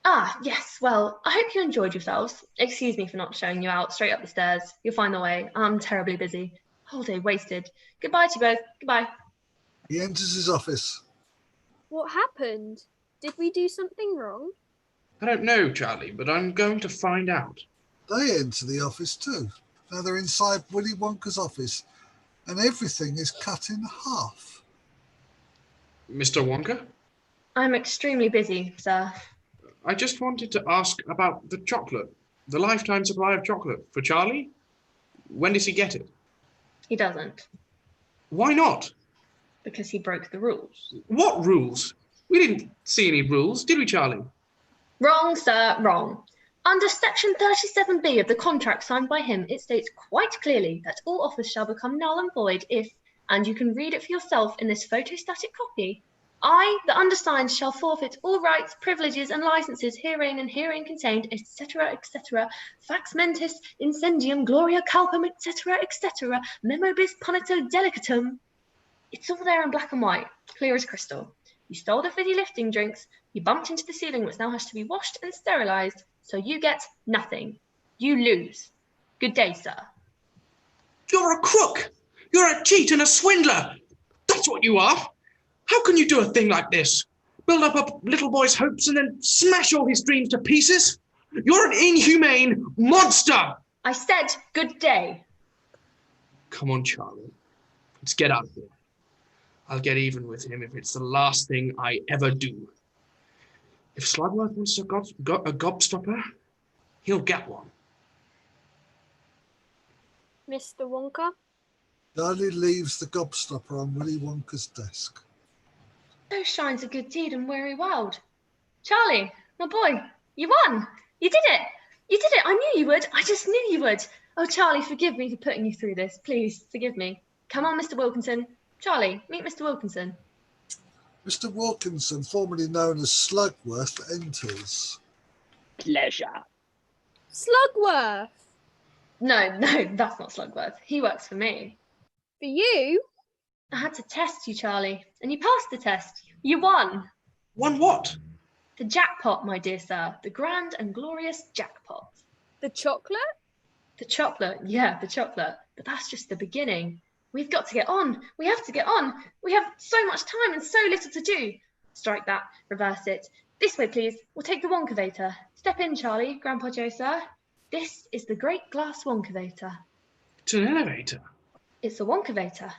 S6: Ah, yes, well, I hope you enjoyed yourselves. Excuse me for not showing you out straight up the stairs. You'll find the way. I'm terribly busy. Whole day wasted. Goodbye to you both. Goodbye.
S5: He enters his office.
S4: What happened? Did we do something wrong?
S8: I don't know, Charlie, but I'm going to find out.
S5: They enter the office too. Now they're inside Willy Wonka's office, and everything is cut in half.
S8: Mr. Wonka?
S6: I'm extremely busy, sir.
S8: I just wanted to ask about the chocolate, the lifetime supply of chocolate for Charlie. When does he get it?
S6: He doesn't.
S8: Why not?
S6: Because he broke the rules.
S8: What rules? We didn't see any rules, did we, Charlie?
S6: Wrong, sir, wrong. Under section 37B of the contract signed by him, it states quite clearly that all offers shall become null and void if, and you can read it for yourself in this photostatic copy, I, the undersigned, shall forfeit all rights, privileges, and licenses herein and herein contained, etc., etc., fax mentis, incendium, gloria calpum, etc., etc., memo bis ponito delicatum. It's all there in black and white, clear as crystal. You stole the fizzy lifting drinks, you bumped into the ceiling which now has to be washed and sterilised, so you get nothing. You lose. Good day, sir.
S8: You're a crook! You're a cheat and a swindler! That's what you are! How can you do a thing like this? Build up a little boy's hopes and then smash all his dreams to pieces? You're an inhumane monster!
S6: I said good day.
S8: Come on, Charlie. Let's get out of here. I'll get even with him if it's the last thing I ever do. If Slugworth wants a gobstopper, he'll get one.
S4: Mr. Wonka?
S5: Charlie leaves the gobstopper on Willy Wonka's desk.
S6: So shines a good deed and weary world. Charlie, my boy, you won. You did it. You did it. I knew you would. I just knew you would. Oh, Charlie, forgive me for putting you through this. Please, forgive me. Come on, Mr. Wilkinson. Charlie, meet Mr. Wilkinson.
S5: Mr. Wilkinson, formerly known as Slugworth, enters.
S1: Pleasure.
S4: Slugworth!
S6: No, that's not Slugworth. He works for me.
S4: For you?
S6: I had to test you, Charlie, and you passed the test. You won.
S8: Won what?
S6: The jackpot, my dear sir. The grand and glorious jackpot.
S4: The chocolate?
S6: The chocolate, yeah, the chocolate. But that's just the beginning. We've got to get on. We have to get on. We have so much time and so little to do. Strike that. Reverse it. This way, please. We'll take the Wonkavator. Step in, Charlie, Grandpa Joe, sir. This is the great glass Wonkavator.
S8: It's an elevator.
S6: It's a Wonkavator.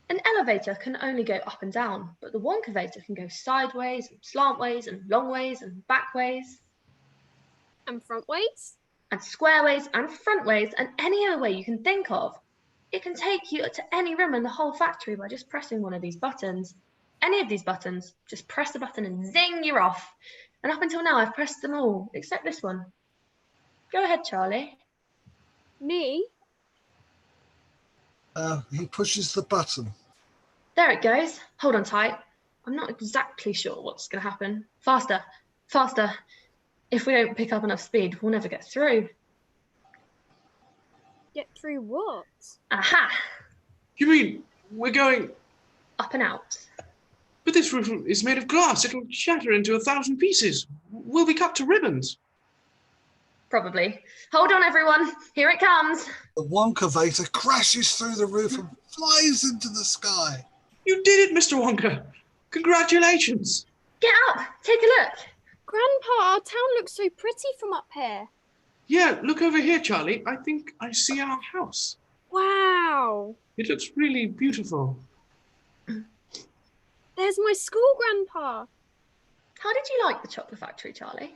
S6: An elevator can only go up and down, but the Wonkavator can go sideways, and slantways, and longways, and backways.
S4: And frontways?
S6: And squareways, and frontways, and any other way you can think of. It can take you to any room in the whole factory by just pressing one of these buttons. Any of these buttons, just press the button and zing, you're off. And up until now, I've pressed them all, except this one. Go ahead, Charlie.
S4: Me?
S5: He pushes the button.
S6: There it goes. Hold on tight. I'm not exactly sure what's going to happen. Faster, faster. If we don't pick up enough speed, we'll never get through.
S4: Get through what?
S6: Aha!
S8: You mean we're going...
S6: Up and out.
S8: But this roof is made of glass. It'll shatter into 1,000 pieces. We'll be cut to ribbons.
S6: Probably. Hold on, everyone. Here it comes.
S5: The Wonkavator crashes through the roof and flies into the sky.
S8: You did it, Mr. Wonka. Congratulations.
S6: Get up. Take a look.
S4: Grandpa, our town looks so pretty from up here.
S8: Yeah, look over here, Charlie. I think I see our house.
S4: Wow.
S8: It looks really beautiful.
S4: There's my school, Grandpa.
S6: How did you like the chocolate factory, Charlie?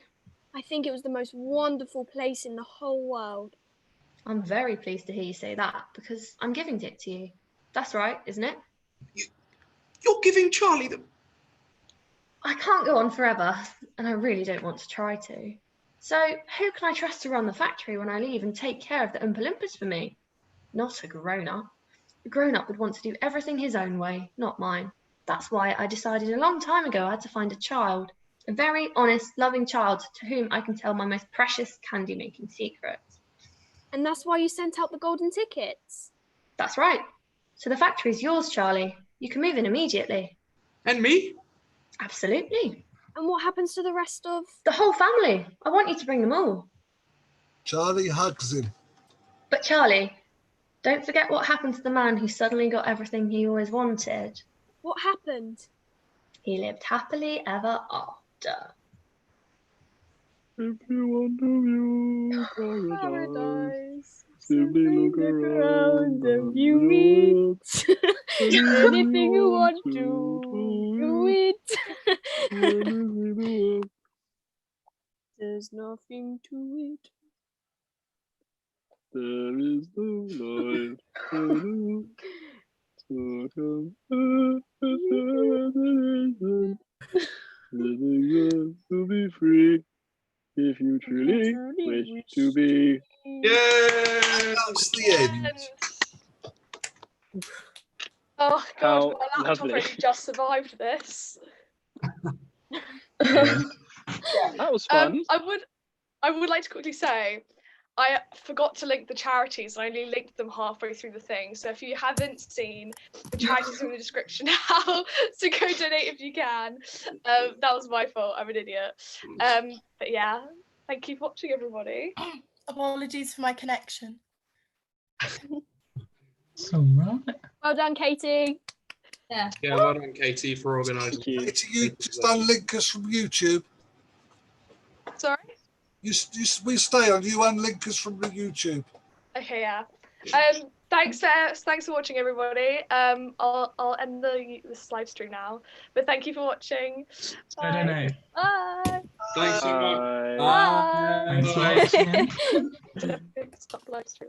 S4: I think it was the most wonderful place in the whole world.
S6: I'm very pleased to hear you say that because I'm giving it to you. That's right, isn't it?
S8: You're giving Charlie the...
S6: I can't go on forever, and I really don't want to try to. So who can I trust to run the factory when I leave and take care of the Oompa Loompas for me? Not a grown-up. A grown-up would want to do everything his own way, not mine. That's why I decided a long time ago I had to find a child, a very honest, loving child to whom I can tell my most precious candy-making secrets.
S4: And that's why you sent out the golden tickets.
S6: That's right. So the factory's yours, Charlie. You can move in immediately.
S8: And me?
S6: Absolutely.
S4: And what happens to the rest of...
S6: The whole family. I want you to bring them all.
S5: Charlie hugs him.
S6: But Charlie, don't forget what happened to the man who suddenly got everything he always wanted.
S4: What happened?
S6: He lived happily ever after.
S1: If you want to view
S4: Paradise.
S1: simply look around
S4: and view it. Anything you want to do it. There's nothing to it.
S1: There is no life living to be free if you truly wish to be.
S5: Yeah, that's the end.
S2: Oh God,
S1: How
S2: my laptop
S1: lovely.
S2: really just survived this.
S1: That was fun.
S2: I would like to quickly say, I forgot to link the charities and I only linked them halfway through the thing. So if you haven't seen, the charities are in the description now, so go donate if you can. That was my fault, I'm an idiot. But yeah, thank you for watching, everybody.
S9: Apologies for my connection.
S7: It's all right.
S4: Well done, Katie.
S11: Yeah.
S8: Yeah, well done, Katie, for organising.
S5: Katie, you just unlink us from YouTube.
S2: Sorry?
S5: We stay on. You unlink us from the YouTube.
S2: Okay, yeah. Thanks for watching, everybody. I'll end this live stream now. But thank you for watching.
S7: I don't know.
S2: Bye.
S8: Thanks so much.
S1: Bye.
S7: Thanks for watching.
S2: Stop the live stream.